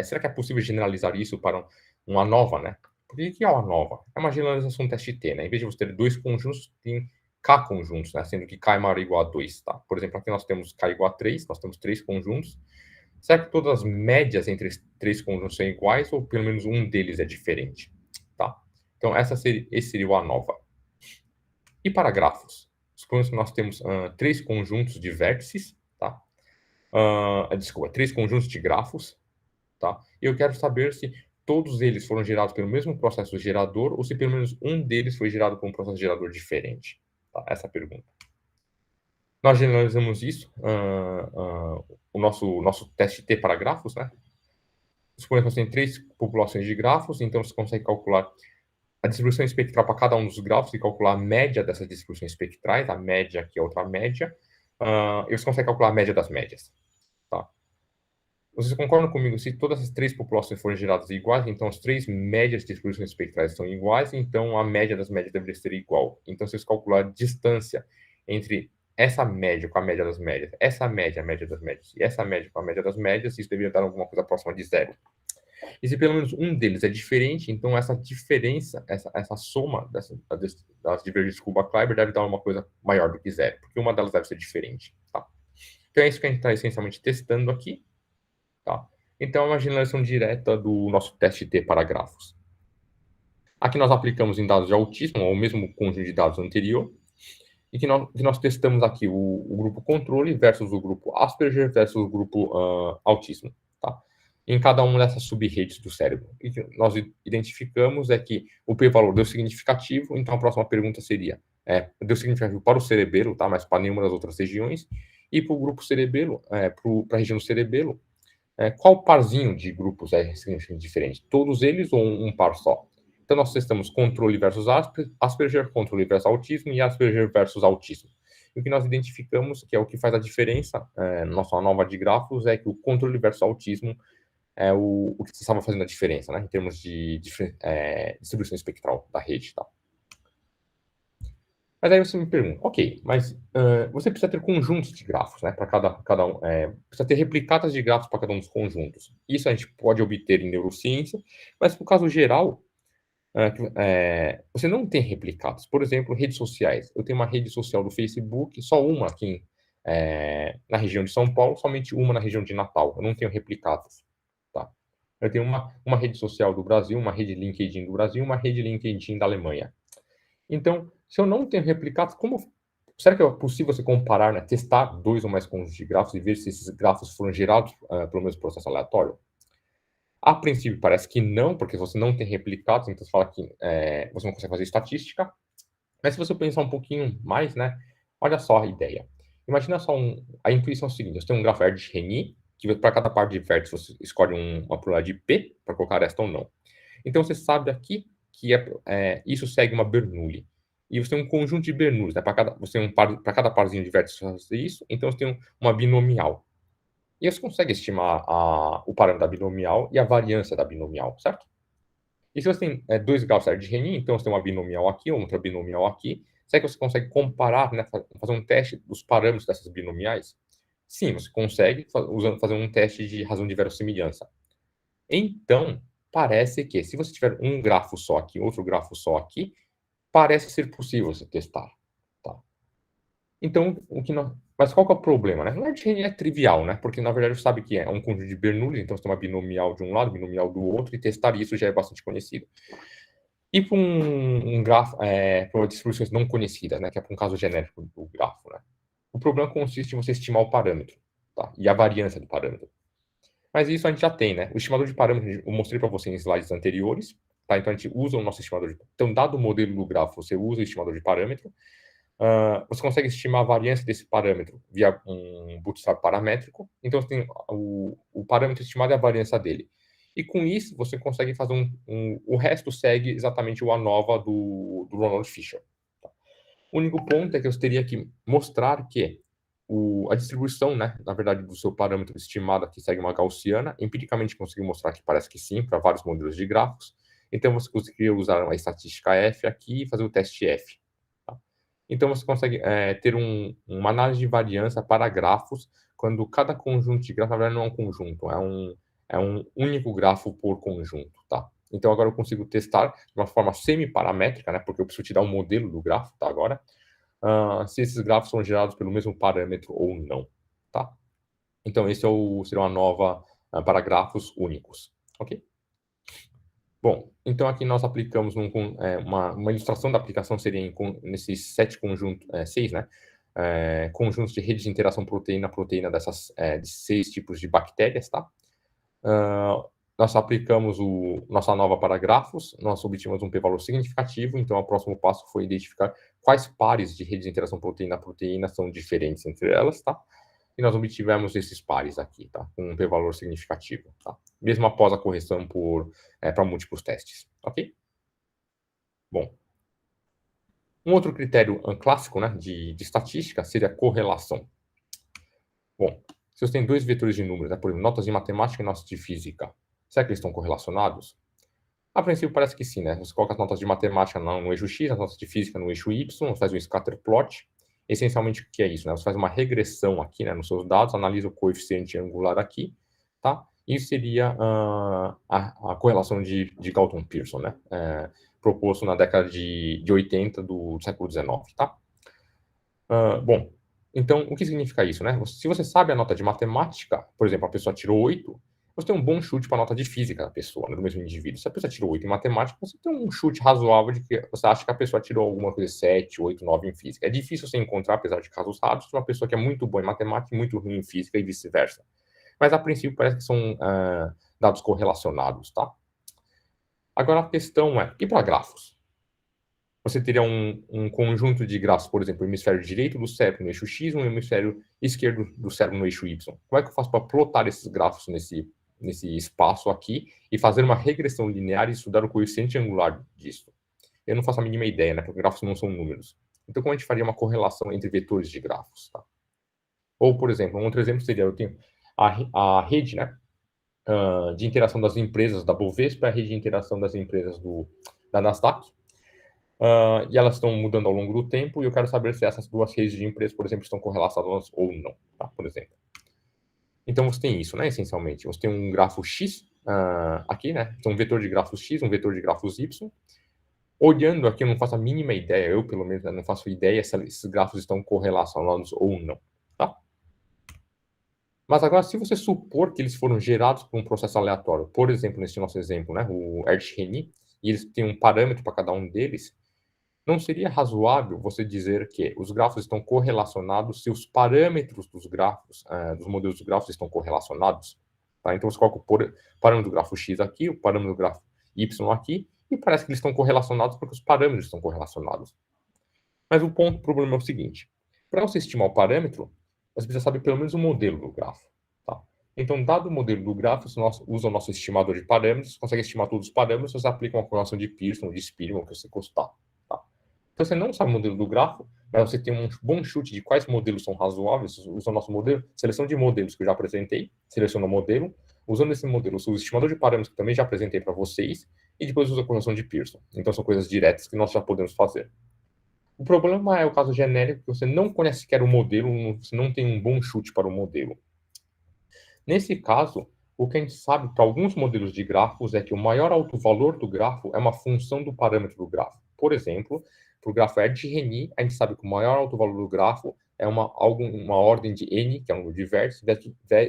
será que é possível generalizar isso para uma ANOVA, né? Porque o que é uma ANOVA? É uma generalização do teste T, né? Em vez de você ter dois conjuntos, tem K conjuntos, né? Sendo que K é maior ou igual a 2, tá? Por exemplo, aqui nós temos K igual a 3, nós temos 3 conjuntos. Será que todas as médias entre esses 3 conjuntos são iguais ou pelo menos um deles é diferente, tá? Então, esse seria o ANOVA. E para grafos? Suponhamos que nós temos 3 conjuntos de vértices, tá? Desculpa, 3 conjuntos de grafos, tá? E eu quero saber se todos eles foram gerados pelo mesmo processo gerador ou se pelo menos um deles foi gerado por um processo gerador diferente, tá? Essa é a pergunta. Nós generalizamos isso, o nosso teste T para grafos, né? Suponhamos que você tem 3 populações de grafos, então você consegue calcular a distribuição espectral para cada um dos grafos e calcular a média dessas distribuições espectrais, a média aqui é outra média, e você consegue calcular a média das médias, tá? Vocês concordam comigo? Se todas as 3 populações forem geradas iguais, então as 3 médias de distribuições espectrais são iguais, então a média das médias deveria ser igual. Então, se vocês calcular a distância entre essa média com a média das médias, essa média, a média das médias, e essa média com a média das médias, isso deveria dar alguma coisa próxima de zero. E se pelo menos um deles é diferente, então essa diferença, essa soma das divergências Kuba-Kleiber deve dar uma coisa maior do que zero, porque uma delas deve ser diferente, tá? Então é isso que a gente está essencialmente testando aqui, tá? Então é uma generalização direta do nosso teste T para grafos. Aqui nós aplicamos em dados de autismo, ou mesmo conjunto de dados anterior, e que nós testamos aqui o grupo controle versus o grupo Asperger versus o grupo autismo, tá? Em cada uma dessas sub-redes do cérebro. E que nós identificamos é que o p-valor deu significativo, então a próxima pergunta seria, deu significativo para o cerebelo, tá? Mas para nenhuma das outras regiões, e para o grupo cerebelo, para a região do cerebelo, qual parzinho de grupos é significante diferente? Todos eles ou um par só? Então, nós testamos controle versus Asperger, controle versus autismo e Asperger versus autismo. E o que nós identificamos que é o que faz a diferença na nossa ANOVA de grafos é que o controle versus autismo é o que estava fazendo a diferença, né, em termos de distribuição espectral da rede. Tá? Mas aí você me pergunta, ok, mas você precisa ter conjuntos de grafos, né, para cada um, precisa ter replicadas de grafos para cada um dos conjuntos. Isso a gente pode obter em neurociência, mas no caso geral, você não tem replicados. Por exemplo, redes sociais. Eu tenho uma rede social do Facebook, só uma aqui na região de São Paulo, somente uma na região de Natal. Eu não tenho replicados. Tá? Eu tenho uma rede social do Brasil, uma rede LinkedIn do Brasil, uma rede LinkedIn da Alemanha. Então, se eu não tenho replicados, será que é possível você comparar, né, testar 2 ou mais conjuntos de grafos e ver se esses grafos foram gerados pelo mesmo processo aleatório? A princípio parece que não, porque você não tem replicados, então você fala que você não consegue fazer estatística. Mas se você pensar um pouquinho mais, né, olha só a ideia. Imagina só a intuição é o seguinte, você tem um grafo Erdős-Rényi, que para cada par de vértices você escolhe uma probabilidade de P, para colocar esta ou não. Então você sabe aqui que isso segue uma Bernoulli. E você tem um conjunto de Bernoullis, né, para cada parzinho de vértices fazer isso, então você tem uma binomial. E você consegue estimar o parâmetro da binomial e a variância da binomial, certo? E se você tem 2 grafos Erdős-Rényi, então você tem uma binomial aqui, outra binomial aqui, será que você consegue comparar, né, fazer um teste dos parâmetros dessas binomiais? Sim, você consegue, fazer um teste de razão de verossimilhança. Então, parece que se você tiver um grafo só aqui, outro grafo só aqui, parece ser possível você testar. Tá? Então, mas qual que é o problema, né? O Erdős-Rényi é trivial, né? Porque, na verdade, você sabe que é um conjunto de Bernoulli, então você tem uma binomial de um lado, binomial do outro, e testar isso já é bastante conhecido. E para um grafo, para distribuições não conhecidas, né? Que é para um caso genérico do grafo, né? O problema consiste em você estimar o parâmetro, tá? E a variância do parâmetro. Mas isso a gente já tem, né? O estimador de parâmetro, eu mostrei para você em slides anteriores, tá? Então, a gente usa o nosso estimador de... Então, dado o modelo do grafo, você usa o estimador de parâmetro. Você consegue estimar a variância desse parâmetro via um bootstrap paramétrico. Então, você tem o parâmetro estimado e a variância dele. E com isso, você consegue fazer o resto segue exatamente o ANOVA do Ronald Fisher. Tá? O único ponto é que eu teria que mostrar que a distribuição, né, na verdade, do seu parâmetro estimado aqui segue uma gaussiana. Empiricamente, conseguiu mostrar que parece que sim, para vários modelos de grafos. Então, você conseguiria usar uma estatística F aqui e fazer o teste F. Tá? Então, você consegue ter uma análise de variância para grafos, quando cada conjunto de grafos, na verdade, não é um conjunto, é um único grafo por conjunto. Tá? Então, agora eu consigo testar de uma forma semi-paramétrica, né, porque eu preciso tirar um modelo do grafo, tá, agora, se esses grafos são gerados pelo mesmo parâmetro ou não, tá? Então, esse seria uma nova para grafos únicos, ok? Bom, então aqui nós aplicamos uma ilustração da aplicação seria nesses 6, né? Conjuntos de redes de interação proteína-proteína de 6 tipos de bactérias, tá? Nós aplicamos nossa nova para grafos, nós obtivemos um p-valor significativo, então o próximo passo foi identificar quais pares de redes de interação proteína-proteína são diferentes entre elas, tá? E nós obtivemos esses pares aqui, tá? Com um p-valor significativo, tá? Mesmo após a correção para múltiplos testes, ok? Bom, um outro critério clássico, né, de estatística seria a correlação. Bom, se você tem dois vetores de números, né, por exemplo, notas de matemática e notas de física, será que eles estão correlacionados? A princípio parece que sim, né? Você coloca as notas de matemática no eixo X, as notas de física no eixo Y, você faz um scatter plot. Essencialmente, o que é isso, né? Você faz uma regressão aqui, né, nos seus dados, analisa o coeficiente angular aqui, tá? Isso seria a correlação de Galton-Pearson, né? Proposto na década de 80 do século XIX, tá? Bom, então, o que significa isso, né? Se você sabe a nota de matemática, por exemplo, a pessoa tirou 8, você tem um bom chute para a nota de física da pessoa, né, do mesmo indivíduo. Se a pessoa tirou 8 em matemática, você tem um chute razoável de que você acha que a pessoa tirou alguma coisa 7, 8, 9 em física. É difícil você encontrar, apesar de casos raros, uma pessoa que é muito boa em matemática e muito ruim em física e vice-versa. Mas, a princípio, parece que são dados correlacionados, tá? Agora, a questão é, e para grafos? Você teria um conjunto de grafos, por exemplo, o hemisfério direito do cérebro no eixo X e o hemisfério esquerdo do cérebro no eixo Y. Como é que eu faço para plotar esses grafos nesse espaço aqui e fazer uma regressão linear e estudar o coeficiente angular disso? Eu não faço a mínima ideia, né? Porque grafos não são números. Então, como a gente faria uma correlação entre vetores de grafos, tá? Ou, por exemplo, um outro exemplo seria, eu tenho a rede, né, de interação das empresas da Bovespa e a rede de interação das empresas da Nasdaq. E elas estão mudando ao longo do tempo, e eu quero saber se essas duas redes de empresas, por exemplo, estão correlacionadas ou não, tá? Por exemplo. Então, você tem isso, né, essencialmente. Você tem um grafo X aqui, né? Então, um vetor de grafos X, um vetor de grafos Y. Olhando aqui, eu não faço a mínima ideia, eu, pelo menos, não faço ideia se esses grafos estão correlacionados ou não, tá? Mas agora, se você supor que eles foram gerados por um processo aleatório, por exemplo, nesse nosso exemplo, né, o Erdős-Rényi, e eles têm um parâmetro para cada um deles, não seria razoável você dizer que os grafos estão correlacionados se os parâmetros dos grafos, dos modelos dos grafos estão correlacionados? Tá? Então, você coloca o parâmetro do grafo X aqui, o parâmetro do grafo Y aqui, e parece que eles estão correlacionados porque os parâmetros estão correlacionados. Mas o problema é o seguinte, para você estimar o parâmetro, você precisa saber pelo menos o modelo do grafo. Tá? Então, dado o modelo do grafo, você usa o nosso estimador de parâmetros, consegue estimar todos os parâmetros, você aplica uma correlação de Pearson, de Spearman, que você gostar. Então, você não sabe o modelo do grafo, mas você tem um bom chute de quais modelos são razoáveis, usa o nosso modelo, seleção de modelos que eu já apresentei, seleciona o modelo, usando esse modelo, usa o estimador de parâmetros que também já apresentei para vocês, e depois usa a correlação de Pearson. Então, são coisas diretas que nós já podemos fazer. O problema é o caso genérico, que você não conhece sequer o modelo, você não tem um bom chute para o modelo. Nesse caso, o que a gente sabe para alguns modelos de grafos é que o maior alto-valor do grafo é uma função do parâmetro do grafo. Por exemplo, para o grafo Erdős-Rényi, a gente sabe que o maior alto-valor do grafo é uma ordem de n, que é um número de vértices,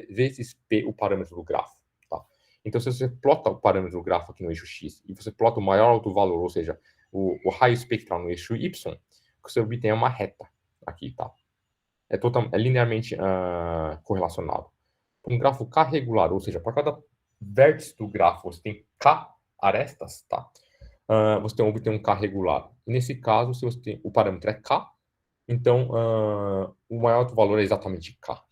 vezes p, o parâmetro do grafo. Tá? Então, se você plota o parâmetro do grafo aqui no eixo X e você plota o maior alto-valor, ou seja, o raio espectral no eixo Y, o que você obtém é uma reta aqui, tá? é linearmente correlacionado. Um grafo K regular, ou seja, para cada vértice do grafo você tem K arestas, tá? Você obtém um K regular. E nesse caso, se você tem, o parâmetro é K, então o maior valor é exatamente K,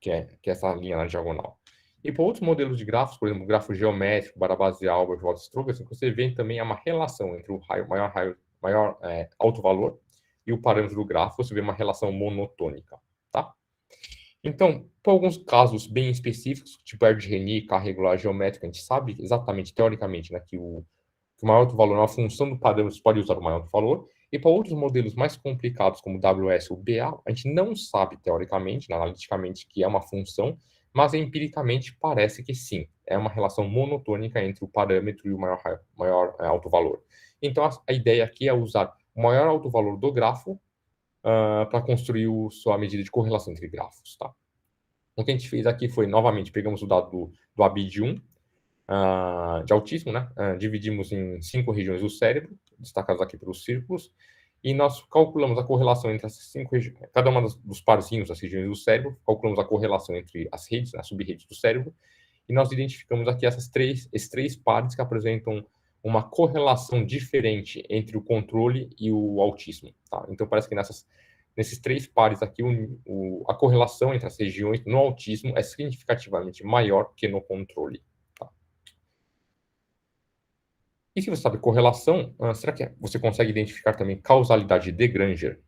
que é essa linha na diagonal. E para outros modelos de grafos, por exemplo, grafo geométrico, Barabasi-Albert, Wahlström, você vê também uma relação entre o maior alto valor e o parâmetro do grafo, você vê uma relação monotônica, tá? Então, por alguns casos bem específicos, tipo Erdős-Rényi, K regular geométrico, a gente sabe exatamente, teoricamente, né, que o maior alto valor é uma função do parâmetro, você pode usar o maior alto valor. E para outros modelos mais complicados, como WS ou BA, a gente não sabe, teoricamente, analiticamente, que é uma função, mas empiricamente parece que sim. É uma relação monotônica entre o parâmetro e o maior alto valor. Então, a ideia aqui é usar o maior alto valor do grafo para construir sua medida de correlação entre grafos, tá? O que a gente fez aqui foi, novamente, pegamos o dado do ABID1, de autismo, né? Dividimos em 5 regiões do cérebro, destacadas aqui pelos círculos, e nós calculamos a correlação entre essas 5 regiões, cada uma dos parzinhos das regiões do cérebro, calculamos a correlação entre as redes, as sub-redes do cérebro, e nós identificamos aqui esses três pares que apresentam uma correlação diferente entre o controle e o autismo, tá? Então, parece que nesses 3 pares aqui, a correlação entre as regiões no autismo é significativamente maior que no controle. E se você sabe correlação, será que você consegue identificar também causalidade de Granger?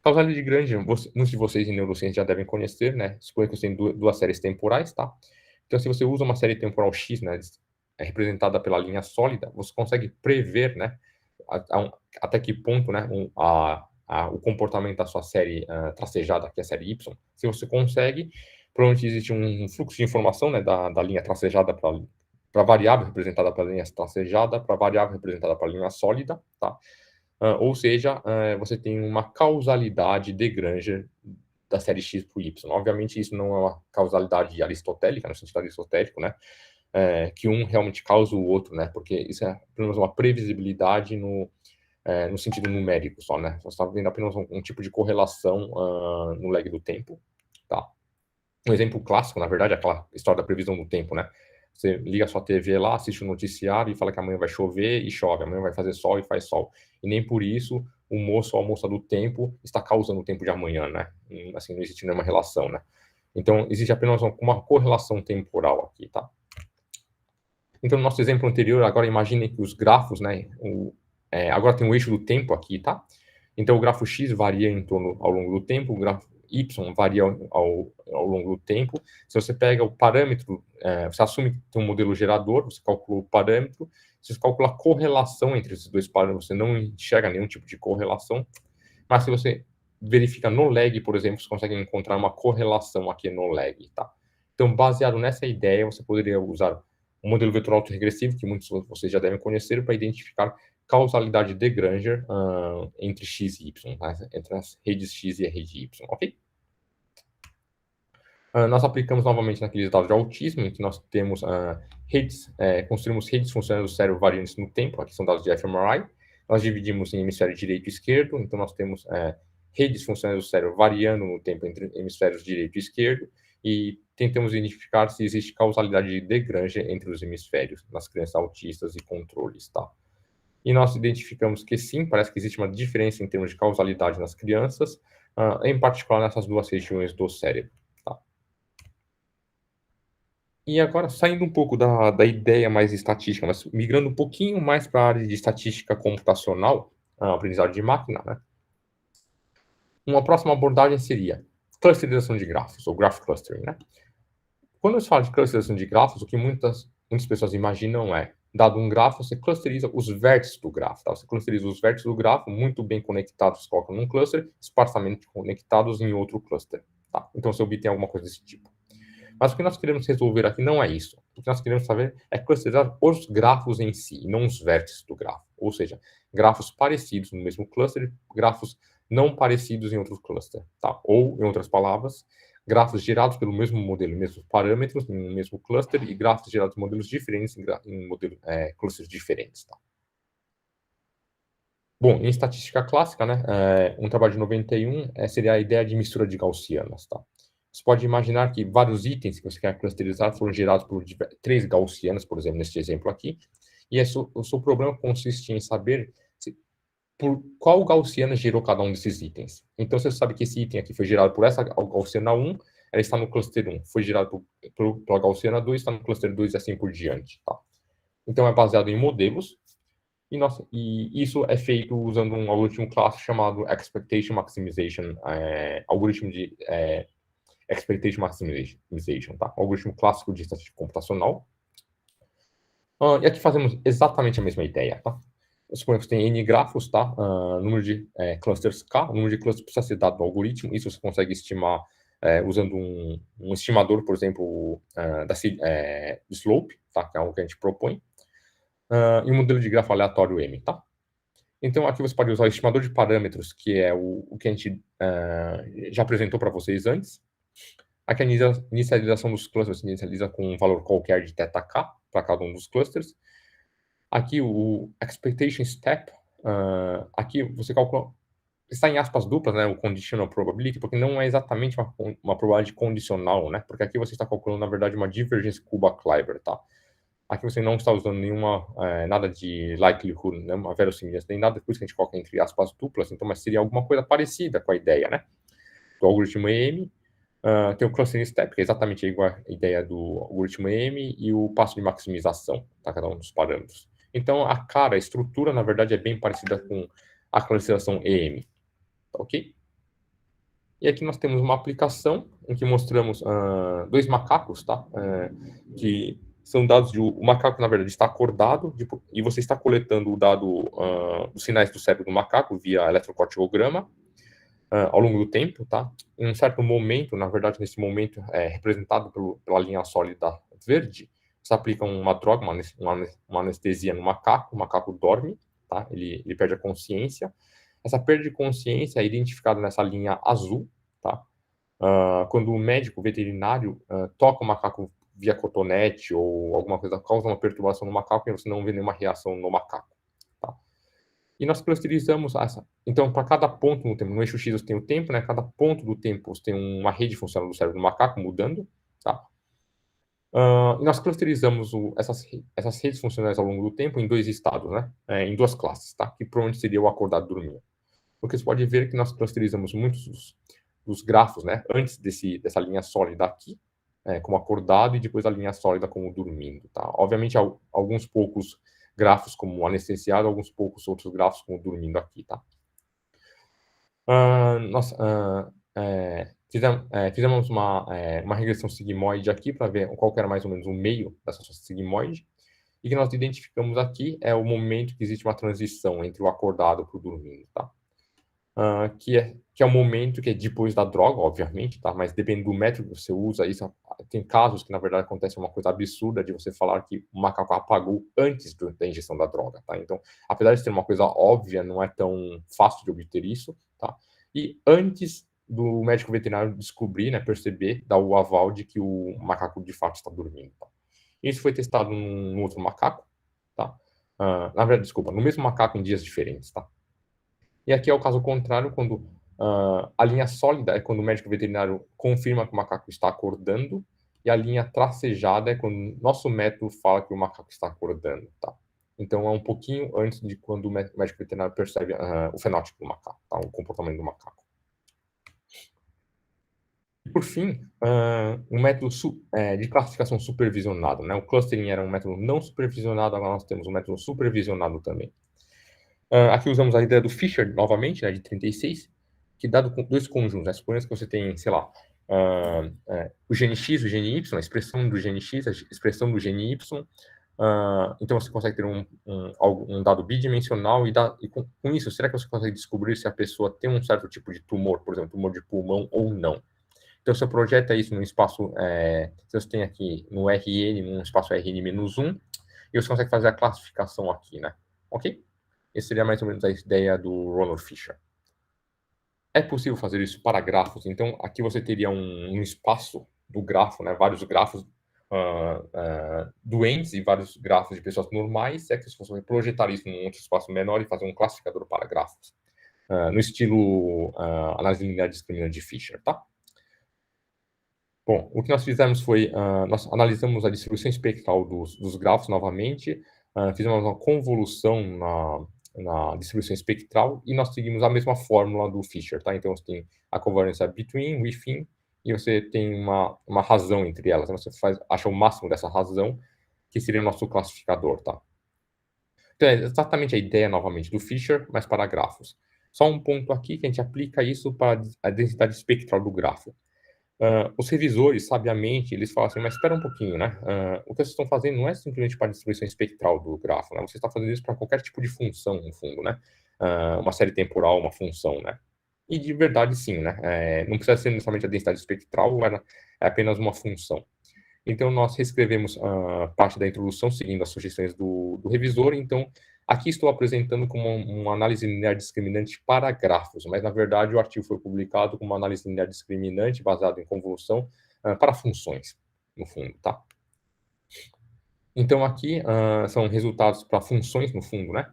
Causalidade de Granger, muitos de vocês em neurociência já devem conhecer, né? Suponha que você tem duas séries temporais, tá? Então, se você usa uma série temporal X, né, representada pela linha sólida, você consegue prever, né, até que ponto, né, o comportamento da sua série tracejada, que é a série Y. Se você consegue, provavelmente existe um fluxo de informação, né, da linha tracejada para a variável representada pela linha tracejada, para a variável representada pela linha sólida, tá? Ou seja, você tem uma causalidade de Granger da série X para o Y. Obviamente, isso não é uma causalidade aristotélica, no sentido aristotélico, né? Que um realmente causa o outro, né? Porque isso é apenas uma previsibilidade no sentido numérico só, né? Você está vendo apenas um tipo de correlação no lag do tempo, tá? Um exemplo clássico, na verdade, é aquela história da previsão do tempo, né? Você liga a sua TV lá, assiste o noticiário e fala que amanhã vai chover e chove, amanhã vai fazer sol e faz sol. E nem por isso o moço ou a moça do tempo está causando o tempo de amanhã, né? Assim, não existe nenhuma relação, né? Então, existe apenas uma correlação temporal aqui, tá? Então, no nosso exemplo anterior, agora imaginem que os grafos, né? Agora tem o eixo do tempo aqui, tá? Então, o grafo X varia ao longo do tempo, o grafo Y varia ao longo do tempo. Se você pega o parâmetro, você assume que tem um modelo gerador, você calcula o parâmetro, você calcula a correlação entre esses dois parâmetros, você não enxerga nenhum tipo de correlação, mas se você verifica no lag, por exemplo, você consegue encontrar uma correlação aqui no lag, tá? Então, baseado nessa ideia, você poderia usar um modelo vetorial autorregressivo, que muitos de vocês já devem conhecer, para identificar causalidade de Granger entre X e Y, tá? Entre as redes X e a rede Y, ok? Nós aplicamos novamente naqueles dados de autismo, em que nós temos construímos redes funcionais do cérebro variantes no tempo, aqui são dados de fMRI, nós dividimos em hemisfério direito e esquerdo, então nós temos redes funcionais do cérebro variando no tempo entre hemisférios direito e esquerdo, e tentamos identificar se existe causalidade de Granger entre os hemisférios, nas crianças autistas e controles, tá? E nós identificamos que sim, parece que existe uma diferença em termos de causalidade nas crianças, em particular nessas duas regiões do cérebro. Tá? E agora, saindo um pouco da ideia mais estatística, mas migrando um pouquinho mais para a área de estatística computacional, aprendizado de máquina, né? Uma próxima abordagem seria clusterização de grafos, ou graph clustering, né? Quando se fala de clusterização de grafos, o que muitas pessoas imaginam é, dado um grafo, você clusteriza os vértices do grafo, tá? Você clusteriza os vértices do grafo muito bem conectados, coloca num cluster, esparsamente conectados em outro cluster, tá? Então, você obtém alguma coisa desse tipo. Mas o que nós queremos resolver aqui não é isso. O que nós queremos saber é clusterizar os grafos em si, e não os vértices do grafo. Ou seja, grafos parecidos no mesmo cluster, grafos não parecidos em outro cluster, tá? Ou, em outras palavras, grafos gerados pelo mesmo modelo, mesmos parâmetros, em um mesmo cluster, e grafos gerados em modelos diferentes, em clusters diferentes, tá? Bom, em estatística clássica, né, um trabalho de 91 seria a ideia de mistura de gaussianas, tá? Você pode imaginar que vários itens que você quer clusterizar foram gerados por 3 gaussianas, por exemplo, neste exemplo aqui, e o seu problema consiste em saber por qual gaussiana gerou cada um desses itens. Então, você sabe que esse item aqui foi gerado por essa gaussiana 1, ela está no cluster 1, foi gerado pela gaussiana 2, está no cluster 2 e assim por diante, tá? Então, é baseado em modelos, e isso é feito usando um algoritmo clássico chamado Expectation Maximization, algoritmo de Expectation Maximization, tá? Um algoritmo clássico de estatística computacional. E aqui fazemos exatamente a mesma ideia, tá? Suponhamos que tem N grafos, tá? Número de clusters K, o número de clusters precisa ser dado no algoritmo, isso você consegue estimar usando um estimador, por exemplo, da slope, tá? Que é algo que a gente propõe. E um modelo de grafo aleatório M, tá? Então, aqui você pode usar o estimador de parâmetros, que é o que a gente já apresentou para vocês antes. Aqui a inicialização dos clusters se inicializa com um valor qualquer de θk para cada um dos clusters. Aqui o expectation step, aqui você calcula, está em aspas duplas, né, o conditional probability, porque não é exatamente uma probabilidade condicional, né? Porque aqui você está calculando, na verdade, uma divergence Kuba-Kleiber, tá? Aqui você não está usando nada de likelihood, né, uma verossimilhança, nem nada, por isso que a gente coloca entre aspas duplas, então, mas seria alguma coisa parecida com a ideia, né? Do algoritmo EM, tem o clustering step, que é exatamente igual à ideia do algoritmo EM, e o passo de maximização, tá? Cada um dos parâmetros. Então, a estrutura, na verdade, é bem parecida com a clusterização EM, tá ok? E aqui nós temos uma aplicação em que mostramos 2 macacos, tá? Que são dados o macaco, na verdade, está acordado, e você está coletando o dado dos sinais do cérebro do macaco via eletrocardiograma ao longo do tempo, tá? Em um certo momento, na verdade, nesse momento representado pela linha sólida verde, você aplica uma droga, uma anestesia no macaco, o macaco dorme, tá? Ele perde a consciência. Essa perda de consciência é identificada nessa linha azul, tá? Quando o médico veterinário toca o macaco via cotonete ou alguma coisa, causa uma perturbação no macaco e você não vê nenhuma reação no macaco, tá? E nós clusterizamos então, para cada ponto no tempo, no eixo X você tem o tempo, né? Cada ponto do tempo você tem uma rede funcional do cérebro do macaco mudando, tá? E nós clusterizamos essas redes funcionais ao longo do tempo em 2 estados, né? Em 2 classes, tá? Que provavelmente seria o acordado dormindo. Porque você pode ver que nós clusterizamos muitos dos grafos, né? Antes dessa linha sólida aqui, como acordado, e depois a linha sólida como dormindo, tá? Obviamente, alguns poucos grafos como anestesiado, alguns poucos outros grafos como dormindo aqui, tá? Nós fizemos uma regressão sigmoide aqui para ver qual que era mais ou menos o meio dessa sigmoide, e que nós identificamos aqui é o momento que existe uma transição entre o acordado para o dormindo, tá? Que é o momento que é depois da droga, obviamente, tá? Mas depende do método que você usa, tem casos que, na verdade, acontece uma coisa absurda de você falar que o macaco apagou antes da injeção da droga, tá? Então, apesar de ser uma coisa óbvia, não é tão fácil de obter isso, tá? E antes do médico veterinário descobrir, né, perceber, dar o aval de que o macaco, de fato, está dormindo, tá? Isso foi testado num outro macaco, tá? Na verdade, desculpa, no mesmo macaco em dias diferentes, tá? E aqui é o caso contrário, quando a linha sólida é quando o médico veterinário confirma que o macaco está acordando, e a linha tracejada é quando o nosso método fala que o macaco está acordando, tá? Então, é um pouquinho antes de quando o médico veterinário percebe o fenótipo do macaco, tá? O comportamento do macaco. E, por fim, um método de classificação supervisionado, né? O clustering era um método não supervisionado, agora nós temos um método supervisionado também. Aqui usamos a ideia do Fisher, novamente, né, de 36, que dado com 2 conjuntos, né, suponhamos que você tem, sei lá, o gene X, o gene Y, a expressão do gene X, a expressão do gene Y, então você consegue ter um dado bidimensional, e com isso, será que você consegue descobrir se a pessoa tem um certo tipo de tumor, por exemplo, tumor de pulmão ou não? Então, você projeta isso num espaço, você tem aqui no RN, num espaço RN-1, e você consegue fazer a classificação aqui, né? Ok? Essa seria mais ou menos a ideia do Ronald Fisher. É possível fazer isso para grafos, então aqui você teria um espaço do grafo, né, vários grafos, doentes e vários grafos de pessoas normais, é que se você projetar isso num outro espaço menor e fazer um classificador para grafos, no estilo análise linear discriminante de Fisher, tá? Bom, o que nós fizemos foi, nós analisamos a distribuição espectral dos grafos novamente, fizemos uma convolução na distribuição espectral e nós seguimos a mesma fórmula do Fisher, tá? Então, você tem a covariância between, within, e você tem uma razão entre elas. Então, você acha o máximo dessa razão, que seria o nosso classificador, tá? Então, é exatamente a ideia, novamente, do Fisher, mas para grafos. Só um ponto aqui que a gente aplica isso para a densidade espectral do grafo. Os revisores, sabiamente, eles falam assim, mas espera um pouquinho, né? O que vocês estão fazendo não é simplesmente para a distribuição espectral do grafo, né? Você está fazendo isso para qualquer tipo de função, no fundo, né? Uma série temporal, uma função, né? E de verdade, sim, né? Não precisa ser necessariamente a densidade espectral, é apenas uma função. Então, nós reescrevemos parte da introdução, seguindo as sugestões do revisor. Então, aqui estou apresentando como uma análise linear discriminante para grafos, mas, na verdade, o artigo foi publicado como uma análise linear discriminante baseada em convolução para funções, no fundo, tá? Então, aqui são resultados para funções, no fundo, né?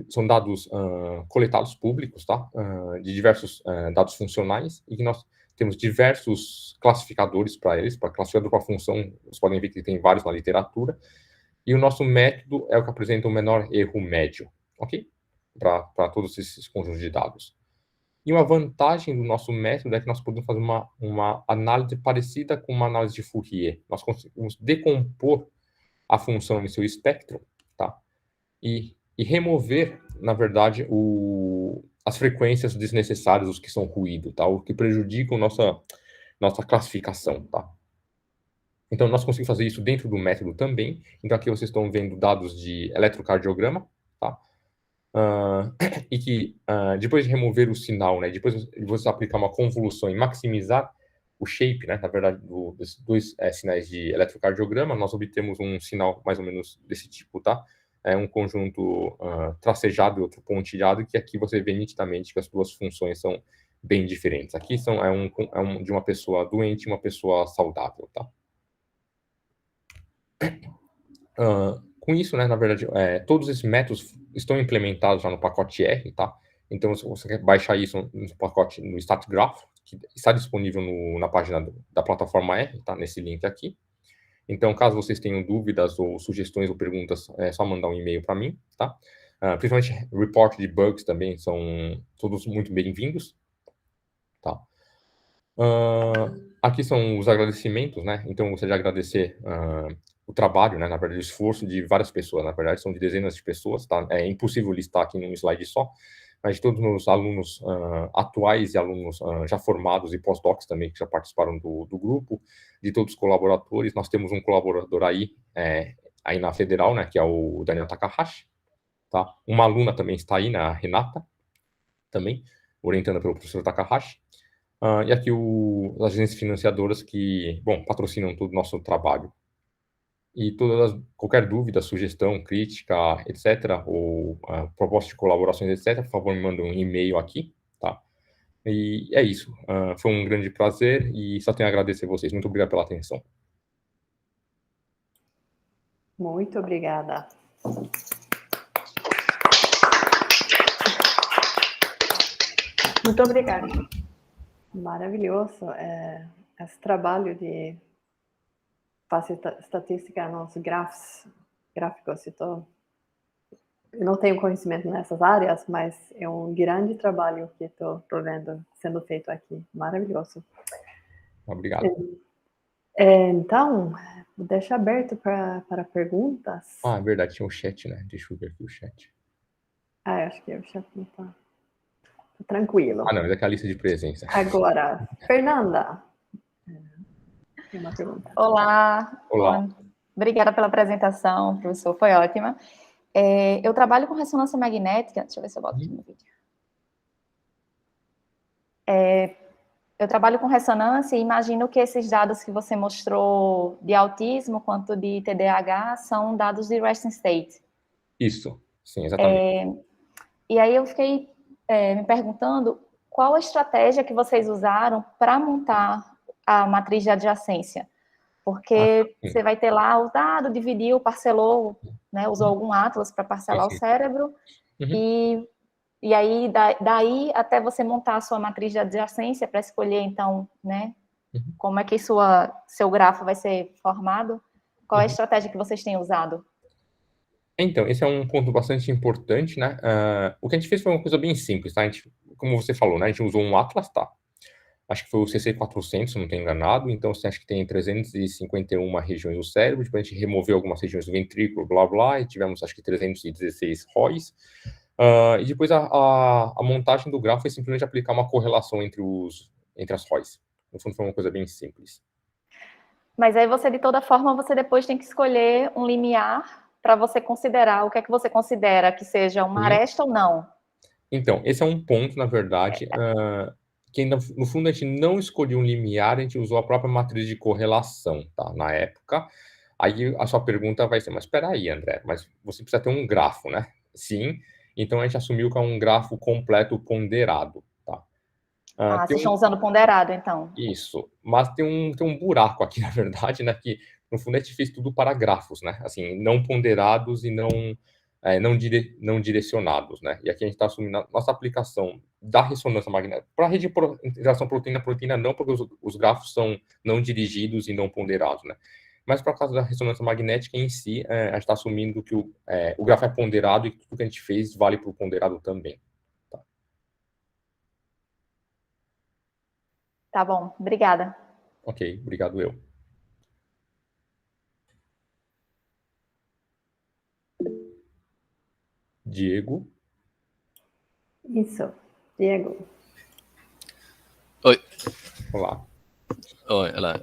São dados coletados públicos, tá? De diversos dados funcionais, e que nós temos diversos classificadores para eles. Para classificador para função, vocês podem ver que tem vários na literatura, e o nosso método é o que apresenta o menor erro médio, ok? Para todos esses conjuntos de dados. E uma vantagem do nosso método é que nós podemos fazer uma análise parecida com uma análise de Fourier. Nós conseguimos decompor a função em seu espectro, tá? E remover, na verdade, as frequências desnecessárias, os que são ruído, tá? O que prejudicam nossa classificação, tá? Então, nós conseguimos fazer isso dentro do método também. Então, aqui vocês estão vendo dados de eletrocardiograma, tá? E que, depois de remover o sinal, né? Depois de você aplicar uma convolução e maximizar o shape, né? Na verdade, desses dois sinais de eletrocardiograma, nós obtemos um sinal mais ou menos desse tipo, tá? É um conjunto tracejado e outro pontilhado, que aqui você vê nitidamente que as duas funções são bem diferentes. Aqui é um de uma pessoa doente e uma pessoa saudável, tá? Com isso, né, na verdade, todos esses métodos estão implementados já no pacote R, tá? Então, se você quer baixar isso no pacote, no StatGraph, que está disponível na página da plataforma R, tá? Nesse link aqui. Então, caso vocês tenham dúvidas ou sugestões ou perguntas, é só mandar um e-mail para mim, tá? Principalmente report de bugs também são todos muito bem-vindos, tá? Aqui são os agradecimentos, né? Então, eu gostaria de agradecer o trabalho, né? Na verdade, o esforço de várias pessoas, na verdade, são de dezenas de pessoas, tá? É impossível listar aqui num slide só, mas de todos os meus alunos atuais e alunos já formados e pós-docs também, que já participaram do grupo, de todos os colaboradores. Nós temos um colaborador aí na Federal, né? Que é o Daniel Takahashi, tá? Uma aluna também está aí, a Renata, também, orientada pelo professor Takahashi. E aqui as agências financiadoras que, bom, patrocinam todo o nosso trabalho. E qualquer dúvida, sugestão, crítica, etc., ou proposta de colaborações, etc., por favor, me mandem um e-mail aqui, tá? E é isso. Foi um grande prazer e só tenho a agradecer a vocês. Muito obrigado pela atenção. Muito obrigada. Muito obrigada. Maravilhoso. Esse trabalho de fazer estatística nos gráficos. Eu não tenho conhecimento nessas áreas, mas é um grande trabalho que estou vendo sendo feito aqui. Maravilhoso. Obrigado. Então, vou deixar aberto para perguntas. É verdade, tinha um chat, né? Deixa eu ver aqui o chat. Eu acho que o chat não está tranquilo. Não, mas é que a lista de presença. Agora, Fernanda. Tem uma pergunta. Olá. Olá. Obrigada pela apresentação, professor, foi ótima. Eu trabalho com ressonância magnética. Deixa eu ver se eu boto aqui no vídeo. Eu trabalho com ressonância e imagino que esses dados que você mostrou de autismo quanto de TDAH são dados de resting state. Isso, sim, exatamente. E aí eu fiquei me perguntando qual a estratégia que vocês usaram para montar a matriz de adjacência. Porque você vai ter lá o dado, dividiu, parcelou, né, usou algum atlas para parcelar o cérebro, e aí daí até você montar a sua matriz de adjacência para escolher, então, né, como é que seu grafo vai ser formado. Qual é a estratégia que vocês têm usado? Então, esse é um ponto bastante importante, né? O que a gente fez foi uma coisa bem simples, tá? Como você falou, né? A gente usou um atlas, tá? Acho que foi o CC400, se não estou enganado. Então, você acha que tem 351 regiões do cérebro. Depois a gente removeu algumas regiões do ventrículo, blá, blá. E tivemos, acho que, 316 ROIs. E depois a montagem do grafo foi simplesmente aplicar uma correlação entre as ROIs. No fundo, foi uma coisa bem simples. Mas aí você, de toda forma, você depois tem que escolher um limiar para você considerar o que é que você considera que seja uma aresta ou não. Então, esse é um ponto, na verdade, que no fundo a gente não escolheu um limiar, a gente usou a própria matriz de correlação, tá? Na época. Aí a sua pergunta vai ser, mas espera aí, André, mas você precisa ter um grafo, né? Sim. Então a gente assumiu que é um grafo completo ponderado, tá? Vocês estão usando ponderado, então. Isso. Mas tem um buraco aqui, na verdade, né? Que no fundo a gente fez tudo para grafos, né? Assim, não ponderados e não direcionados, né? E aqui a gente está assumindo a nossa aplicação da ressonância magnética para a rede de interação proteína-proteína, não porque os grafos são não dirigidos e não ponderados, né? Mas por causa da ressonância magnética em si, a gente está assumindo que o grafo é ponderado e tudo que a gente fez vale para o ponderado também. Tá bom, obrigada. Ok, obrigado eu. Diego. Isso, Diego. Oi. Olá. Oi, olá.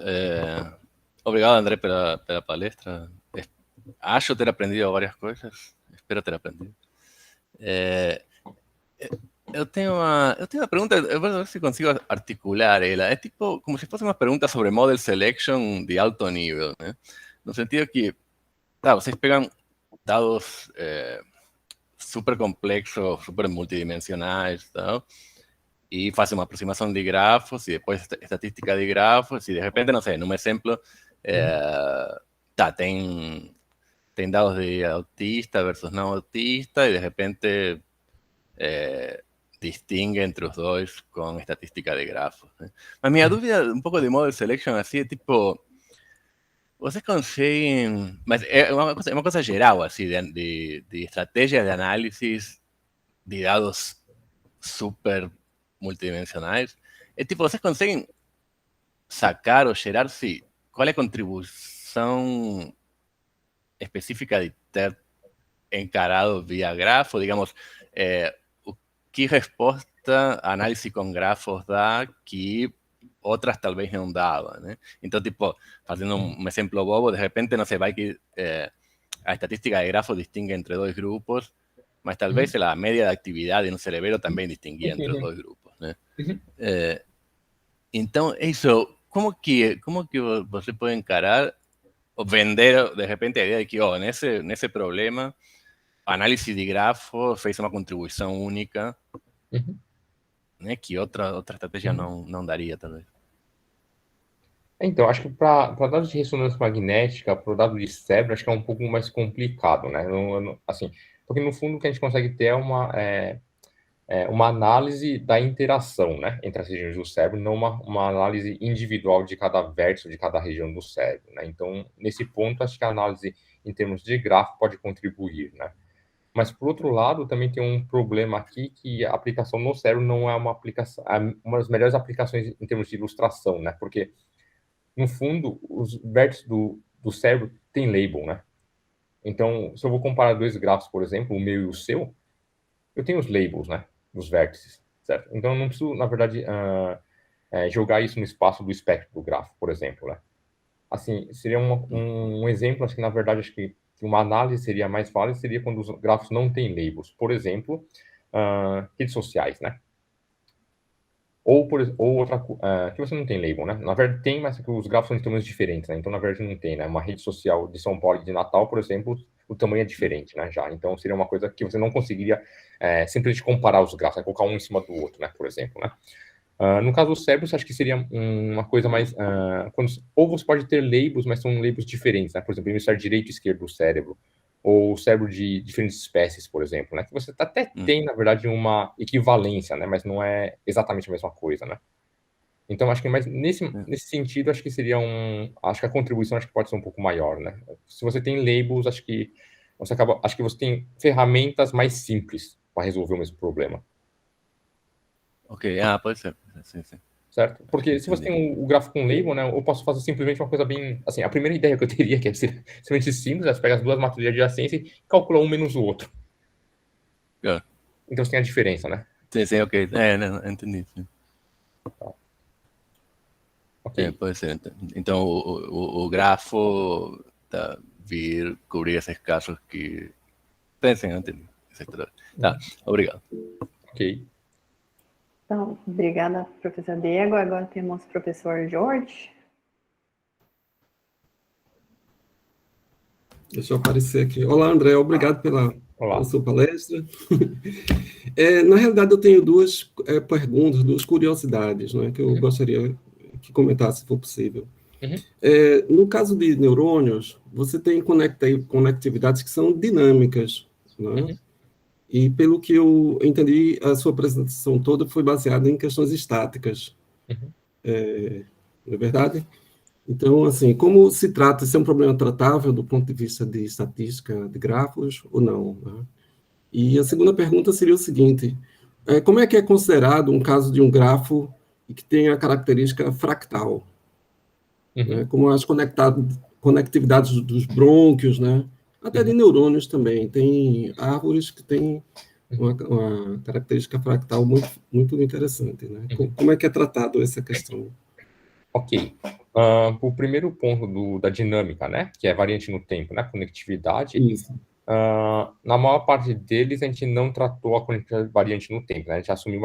Obrigado, André, pela palestra. Acho ter aprendido várias coisas. Espero ter aprendido. Eu tenho uma pergunta, eu vou ver se consigo articular ela. É tipo como se fosse uma pergunta sobre model selection de alto nível, né? No sentido que, vocês pegam dados super complexos, super multidimensionais, tal, e fazem uma aproximação de grafos e depois estatística de grafos e de repente, não sei, num exemplo, tem dados de autista versus não autista e de repente distingue entre os dois com estatística de grafos, né? Mas minha dúvida um pouco de model selection assim é tipo, vocês conseguem, mas é uma coisa geral assim de estratégias de análise de dados super multidimensionais, é tipo, vocês conseguem sacar ou gerar qual é a contribuição específica de ter encarado via grafo, digamos, que resposta a análise com grafos dá que outras talvez não davam, né? Então, tipo, fazendo um exemplo bobo, de repente, não sei, vai que a estatística de grafos distingue entre dois grupos, mas talvez a média de atividade no cerebro também distinguia entre os dois grupos, né? Então, isso, como que você pode encarar ou vender, de repente, a ideia de que, nesse problema, a análise de grafos fez uma contribuição única, né, que outra estratégia não daria, talvez. Então, acho que para dados de ressonância magnética, para o dado de cérebro, acho que é um pouco mais complicado, né? Assim, porque no fundo o que a gente consegue ter é uma análise da interação, né, entre as regiões do cérebro, não uma análise individual de cada vértice, de cada região do cérebro, né? Então, nesse ponto, acho que a análise em termos de grafo pode contribuir, né? Mas, por outro lado, também tem um problema aqui que a aplicação no cérebro não é uma das melhores aplicações em termos de ilustração, né? Porque, no fundo, os vértices do cérebro têm label, né? Então, se eu vou comparar dois grafos, por exemplo, o meu e o seu, eu tenho os labels, né? Dos vértices, certo? Então, eu não preciso, na verdade, jogar isso no espaço do espectro do grafo, por exemplo, né? Assim, seria um exemplo, acho que, na verdade, acho que uma análise seria mais válida, seria quando os grafos não têm labels. Por exemplo, redes sociais, né? Ou outra, que você não tem label, né? Na verdade, tem, mas os grafos são de tamanhos diferentes, né? Então, na verdade, não tem, né? Uma rede social de São Paulo e de Natal, por exemplo, o tamanho é diferente, né? Já. Então, seria uma coisa que você não conseguiria simplesmente comparar os grafos, né? Colocar um em cima do outro, né? Por exemplo, né? No caso do cérebro, acho que seria uma coisa mais... ou você pode ter labels, mas são labels diferentes, né? Por exemplo, hemisfério direito e esquerdo do cérebro, ou o cérebro de diferentes espécies, por exemplo, né? Que você até tem, na verdade, uma equivalência, né? Mas não é exatamente a mesma coisa, né? Então, acho que mais nesse sentido, acho que seria acho que a contribuição acho que pode ser um pouco maior, né? Se você tem labels, acho que você tem ferramentas mais simples para resolver o mesmo problema. Ok, pode ser. Sim. Certo? Porque se você tem o gráfico com label, né, eu posso fazer simplesmente uma coisa bem... Assim, a primeira ideia que eu teria, que é simplesmente simples, você pega as duas matrizes de adjacência e calcula um menos o outro. Então você tem a diferença, né? Sim, ok. Não, entendi. Sim. Tá. Ok. Pode ser. Então, o grafo vir cobrir esses casos que... Sim, entendi. Tá, obrigado. Ok. Então, obrigada, professor Diego. Agora temos o professor Jorge. Deixa eu aparecer aqui. Olá, André. Obrigado pela sua palestra. Na realidade, eu tenho duas perguntas, duas curiosidades, né, que eu gostaria que comentasse, se for possível. No caso de neurônios, você tem conectividades que são dinâmicas, né? E pelo que eu entendi, a sua apresentação toda foi baseada em questões estáticas. Não é verdade? Então, assim, como se trata, se é um problema tratável do ponto de vista de estatística de grafos ou não? Né? E a segunda pergunta seria o seguinte, como é que é considerado um caso de um grafo que tem a característica fractal? Né? Como as conectividades dos brônquios, né? Até de neurônios também. Tem árvores que têm uma característica fractal muito interessante. Né? Como é que é tratado essa questão? Ok. O primeiro ponto da dinâmica, né? Que é variante no tempo, né? Conectividade. Isso. Na maior parte deles, a gente não tratou a conectividade variante no tempo, né? A gente assumiu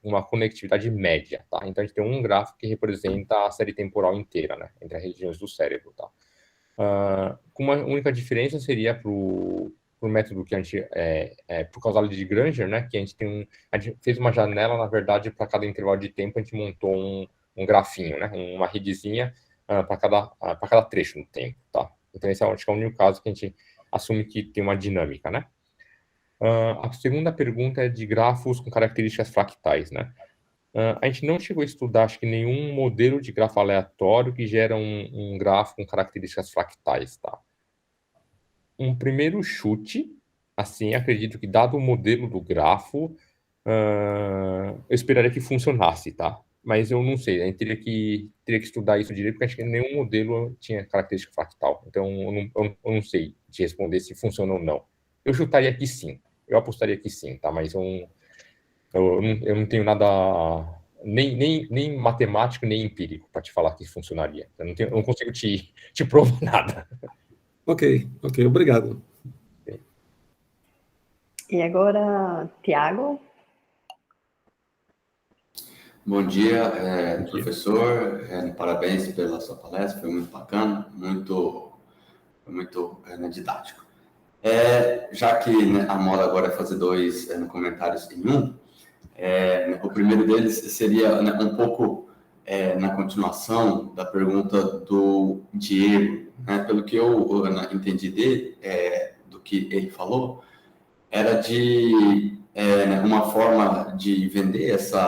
uma conectividade média, tá? Então, a gente tem um gráfico que representa a série temporal inteira, né? Entre as regiões do cérebro, tá? Com uma única diferença seria pro método que a gente por causal de Granger, né? Que a gente fez uma janela, na verdade, para cada intervalo de tempo, a gente montou um grafinho, né? Uma redezinha para cada trecho no tempo, tá? Então, esse acho que é o único caso que a gente assume que tem uma dinâmica, né? A segunda pergunta é de grafos com características fractais, né? A gente não chegou a estudar, acho que, nenhum modelo de grafo aleatório que gera um grafo com características fractais, tá? Um primeiro chute, assim, acredito que, dado o modelo do grafo, eu esperaria que funcionasse, tá? Mas eu não sei, a gente teria que estudar isso direito, porque acho que nenhum modelo tinha característica fractal. Então, eu não sei te responder se funciona ou não. Eu chutaria que sim, eu apostaria que sim, tá? Mas eu não tenho nada, nem matemático, nem empírico, para te falar que funcionaria. Eu não consigo te provar nada. Ok, obrigado. E agora, Tiago. Bom dia, professor. Parabéns pela sua palestra, foi muito bacana, muito didático. Já que a moda agora é fazer dois comentários em um, o primeiro deles seria um pouco na continuação da pergunta do Diego. Pelo que eu entendi dele, do que ele falou, era de uma forma de vender essa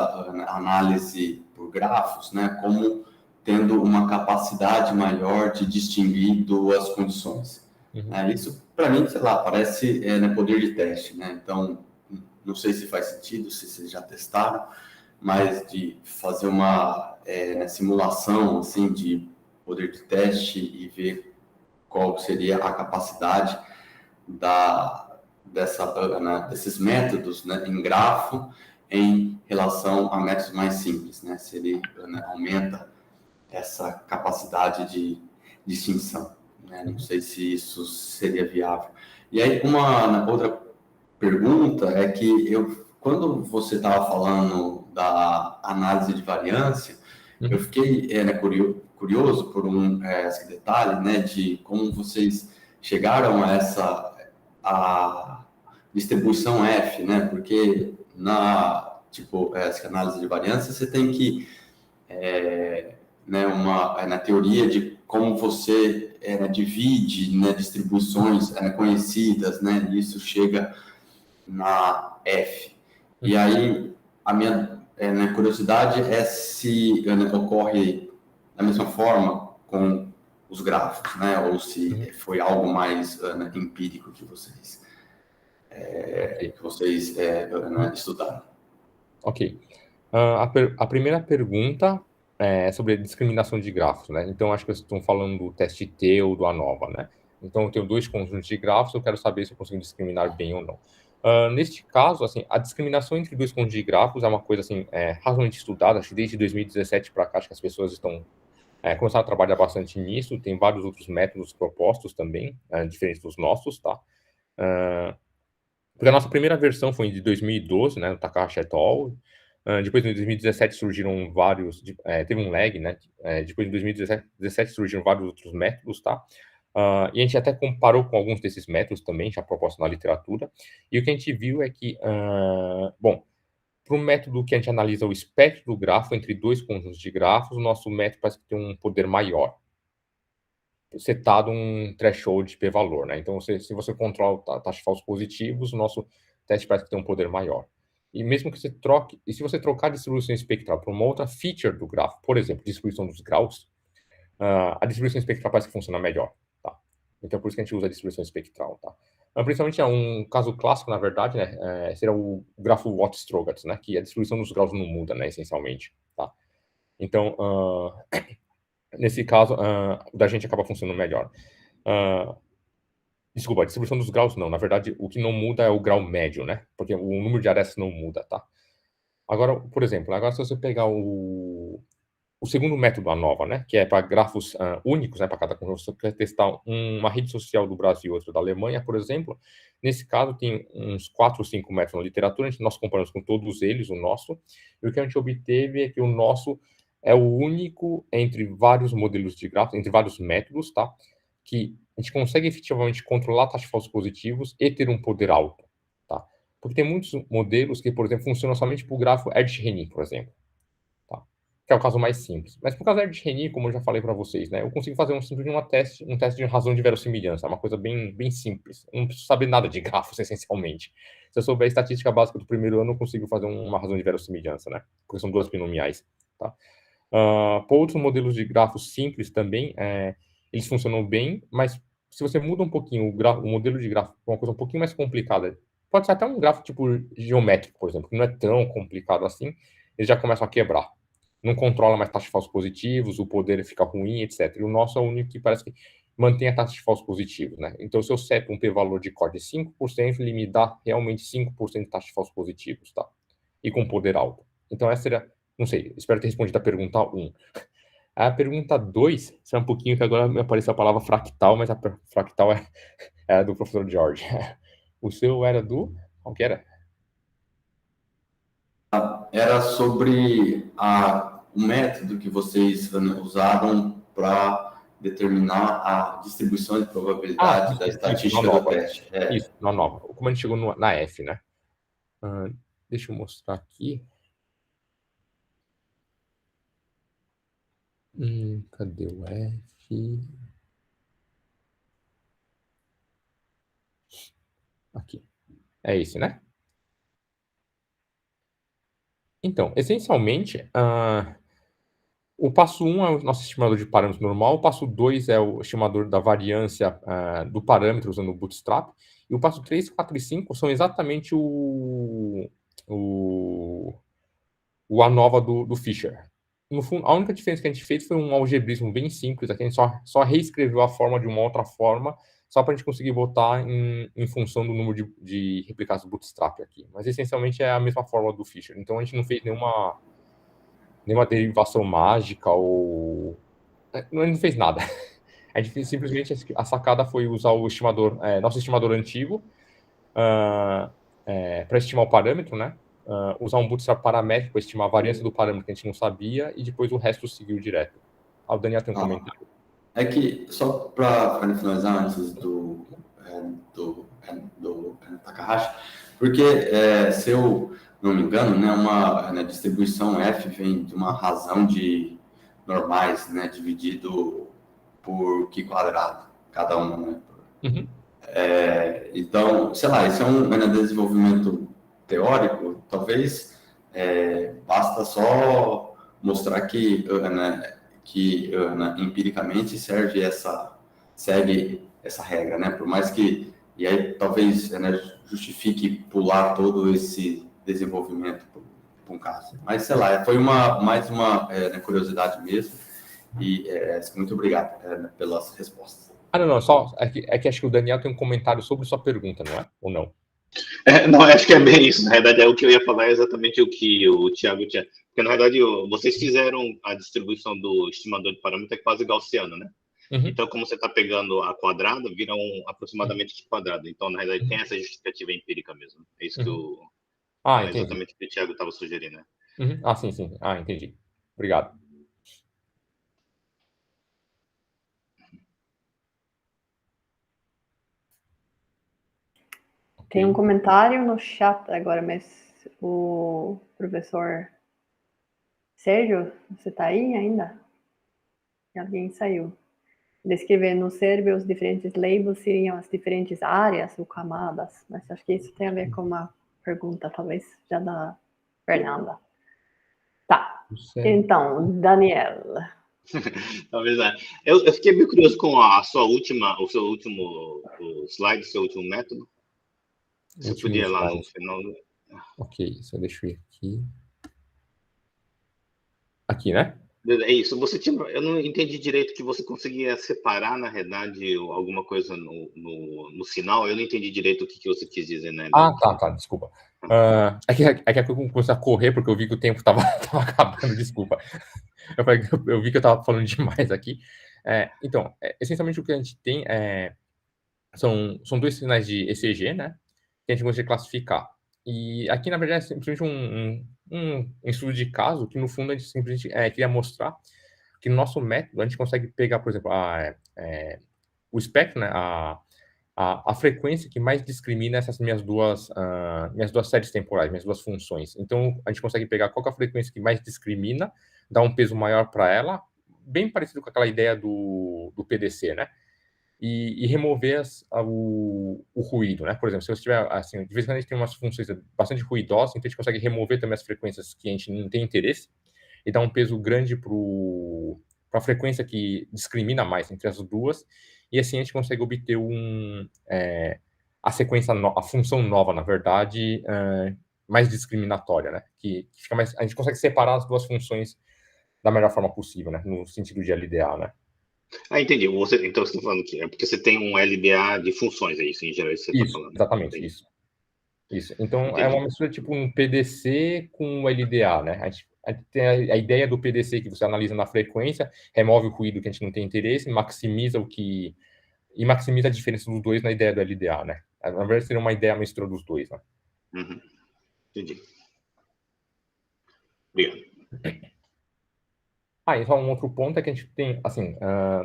análise por grafos, como tendo uma capacidade maior de distinguir duas condições. Isso, para mim, sei lá, parece poder de teste. Então, não sei se faz sentido, se vocês já testaram, mas de fazer uma simulação assim, de poder de teste e ver qual seria a capacidade desses métodos em grafo em relação a métodos mais simples, se ele aumenta essa capacidade de distinção. Não sei se isso seria viável. E aí, uma outra pergunta é que quando você estava falando da análise de variância, eu fiquei curioso por esse detalhe, de como vocês chegaram a distribuição F, porque tipo essa análise de variância, você tem que, né, na teoria de como você divide, né, distribuições conhecidas, né, e isso chega na F. E aí, a minha curiosidade é se ocorre da mesma forma com os gráficos, né, ou se foi algo mais empírico que vocês estudaram. Ok. A primeira pergunta é sobre a discriminação de grafos, né? Então, acho que vocês estão falando do teste T ou do ANOVA, né? Então, eu tenho dois conjuntos de grafos, eu quero saber se eu consigo discriminar bem ou não. Neste caso, assim, a discriminação entre dois conjuntos de grafos é uma coisa, assim, razoavelmente estudada. Acho que desde 2017 para cá, acho que as pessoas estão começaram a trabalhar bastante nisso. Tem vários outros métodos propostos também, diferentes dos nossos, tá? Porque a nossa primeira versão foi de 2012, né, no Takahashi et al. Depois, em 2017, surgiram vários... teve um lag, né? Depois, em 2017, surgiram vários outros métodos, tá? E a gente até comparou com alguns desses métodos também, já propostos na literatura. E o que a gente viu é que, bom, para o método que a gente analisa o espectro do grafo entre dois conjuntos de grafos, o nosso método parece que tem um poder maior, setado um threshold de p-valor, né? Então, se você controla a taxa de falsos positivos, o nosso teste parece que tem um poder maior. E mesmo que você troque, e se você trocar a distribuição espectral para uma outra feature do grafo, por exemplo, distribuição dos graus, a distribuição espectral parece que funciona melhor, tá? Então, por isso que a gente usa a distribuição espectral, tá? Principalmente, um caso clássico, na verdade, né, seria o grafo Watt-Strogatz, né, que a distribuição dos graus não muda, né, essencialmente, tá? Então, nesse caso, o da gente acaba funcionando melhor. Desculpa, a distribuição dos graus não. Na verdade, o que não muda é o grau médio, né? Porque o número de arestas não muda, tá? Agora, por exemplo, se você pegar o segundo método ANOVA, né? Que é para grafos únicos, né? Para cada conjunto, você quer testar uma rede social do Brasil e outra da Alemanha, por exemplo. Nesse caso, tem uns 4 ou 5 métodos na literatura. Nós comparamos com todos eles, o nosso. E o que a gente obteve é que o nosso é o único entre vários modelos de grafos, entre vários métodos, tá? Que a gente consegue efetivamente controlar a taxa de falsos positivos e ter um poder alto, tá? Porque tem muitos modelos que, por exemplo, funcionam somente para o grafo Erdős-Rényi, por exemplo, tá? Que é o caso mais simples. Mas por causa do Erdős-Rényi, como eu já falei para vocês, né? Eu consigo fazer um teste de razão de verossimilhança, é uma coisa bem, bem simples. Eu não preciso saber nada de grafos, essencialmente. Se eu souber a estatística básica do primeiro ano, eu consigo fazer uma razão de verossimilhança, né? Porque são duas binomiais, tá? Para outros modelos de grafos simples também, eles funcionam bem, mas se você muda um pouquinho o modelo de grafo para uma coisa um pouquinho mais complicada, pode ser até um grafo tipo geométrico, por exemplo, que não é tão complicado assim, eles já começam a quebrar. Não controla mais taxa de falsos positivos, o poder fica ruim, etc. E o nosso é o único que parece que mantém a taxa de falsos positivos, né? Então, se eu seto um p-valor de core de 5%, ele me dá realmente 5% de taxa de falsos positivos, tá? E com poder alto. Então, essa seria... Não sei, espero ter respondido a pergunta 1. A pergunta 2, será um pouquinho que agora me apareceu a palavra fractal, mas a fractal é do professor George. O seu era do... Qual que era? Era sobre o método que vocês usaram para determinar a distribuição de probabilidade da estatística do teste. Isso, na nova. Como a gente chegou na F, né? Deixa eu mostrar aqui. Cadê o F? Aqui. É esse, né? Então, essencialmente, o passo 1 é o nosso estimador de parâmetro normal, o passo 2 é o estimador da variância do parâmetro usando o Bootstrap, e o passo 3, 4 e 5 são exatamente o ANOVA do Fisher. No fundo, a única diferença que a gente fez foi um algebrismo bem simples, aqui a gente só reescreveu a forma de uma outra forma, só para a gente conseguir botar em função do número de replicados do Bootstrap aqui. Mas, essencialmente, é a mesma forma do Fisher. Então, a gente não fez nenhuma derivação mágica ou... Não fez nada. A gente fez, simplesmente, a sacada foi usar o estimador, nosso estimador antigo para estimar o parâmetro, né? Usar um bootstrap paramétrico para estimar a variância do parâmetro que a gente não sabia e depois o resto seguiu direto. O Daniel tem um comentário. É que, só para finalizar antes do Takahashi, porque se eu não me engano, né, uma distribuição F vem de uma razão de normais, né, dividido por Q quadrado, cada um, né? Uhum. Então, sei lá, isso é um desenvolvimento teórico, talvez basta só mostrar que empiricamente segue essa regra, né? Por mais que, e aí talvez justifique pular todo esse desenvolvimento por um caso. Mas, sei lá, foi mais uma curiosidade mesmo, e muito obrigado pelas respostas. Não, só é que acho que o Daniel tem um comentário sobre sua pergunta, não é? Ou não? Não, acho que é bem isso. Na verdade, o que eu ia falar é exatamente o que o Thiago tinha. Porque, na verdade, vocês fizeram a distribuição do estimador de parâmetro quase gaussiano, né? Uhum. Então, como você está pegando a quadrada, vira aproximadamente de quadrado. Então, na verdade, tem essa justificativa empírica mesmo. É isso que entendi. exatamente o que o Thiago estava sugerindo, né? Uhum. Sim. Entendi. Obrigado. Tem um comentário no chat agora, mas o professor Sérgio, você está aí ainda? Alguém saiu. Descrever no cérebro os diferentes labels seriam as diferentes áreas ou camadas, mas acho que isso tem a ver com uma pergunta, talvez, já da Fernanda. Tá, então, Daniel. Talvez eu fiquei meio curioso com o seu último slide, seu último método. Você podia ir lá no final. Ok, só deixa eu ir aqui. Aqui, né? É isso. Eu não entendi direito que você conseguia separar, na realidade, alguma coisa no sinal. Eu não entendi direito o que você quis dizer, né? Tá, desculpa. É que eu comecei a correr porque eu vi que o tempo estava acabando, desculpa. Eu vi que eu estava falando demais aqui. Então, essencialmente o que a gente tem são dois sinais de ECG, né? Que a gente consegue classificar. E aqui, na verdade, é simplesmente um estudo de caso que, no fundo, a gente simplesmente queria mostrar que no nosso método a gente consegue pegar, por exemplo, o espectro, né? A frequência que mais discrimina essas minhas duas séries temporais, minhas duas funções. Então, a gente consegue pegar qual que é a frequência que mais discrimina, dar um peso maior para ela, bem parecido com aquela ideia do PDC, né? E remover o ruído, né? Por exemplo, se você tiver, assim, de vez em quando a gente tem umas funções bastante ruidosas, então a gente consegue remover também as frequências que a gente não tem interesse e dar um peso grande para a frequência que discrimina mais entre as duas, e assim a gente consegue obter a função nova, na verdade, mais discriminatória, né? Que fica mais, a gente consegue separar as duas funções da melhor forma possível, né? No sentido de LDA, né? Entendi. Então você está falando que é porque você tem um LDA de funções, é isso, em geral, isso que você está falando. Exatamente, entendi. Isso. Então, Entendi. É uma mistura tipo um PDC com um LDA, né? A gente tem a ideia do PDC que você analisa na frequência, remove o ruído que a gente não tem interesse, maximiza e maximiza a diferença dos dois na ideia do LDA, né? Na verdade, seria uma ideia mistura dos dois, né? Uhum. Entendi. Obrigado. E só um outro ponto é que a gente tem, assim,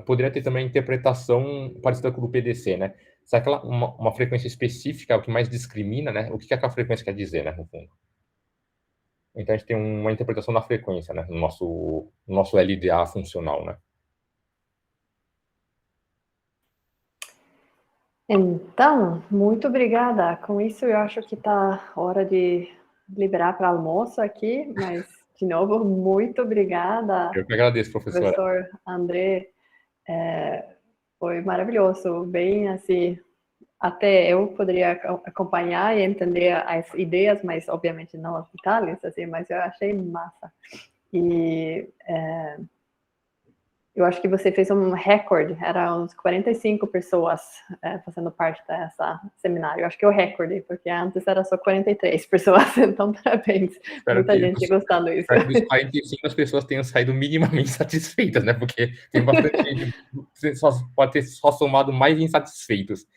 poderia ter também a interpretação parecida com o do PDC, né? Se aquela uma frequência específica é o que mais discrimina, né? O que aquela frequência quer dizer, né, no fundo? Então a gente tem uma interpretação da frequência, né, no nosso LDA funcional, né? Então, muito obrigada. Com isso, eu acho que está hora de liberar para almoço aqui, mas, de novo, muito obrigada. Eu que agradeço, professora. Professor André, foi maravilhoso, bem assim, até eu poderia acompanhar e entender as ideias, mas obviamente não os detalhes, assim, mas eu achei massa. E eu acho que você fez um recorde, eram uns 45 pessoas fazendo parte dessa seminário. Eu acho que é o recorde, porque antes era só 43 pessoas, então parabéns. Muita gente gostando disso. Espero que dos 45 as pessoas tenham saído minimamente satisfeitas, né? Porque tem bastante gente, você pode ter só somado mais insatisfeitos.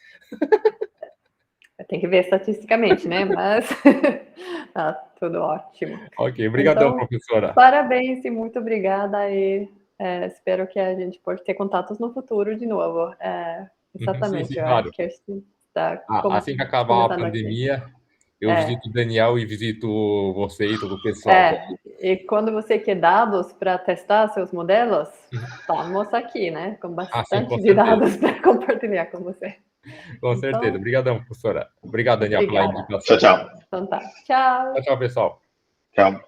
Tem que ver estatisticamente, né? Mas tá tudo ótimo. Ok, obrigadão, então, professora. Parabéns e muito obrigada e espero que a gente possa ter contatos no futuro de novo. Exatamente, sim, claro. acho que está assim que acabar a pandemia, Eu visito o Daniel e visito você e todo o pessoal. E quando você quer dados para testar seus modelos, estamos aqui, né? Com bastante de dados para compartilhar com você. Com certeza. Obrigadão, professora. Obrigado, Daniel, pela indicação. Tchau, tchau. Então tá. Tchau. Tchau, pessoal. Tchau.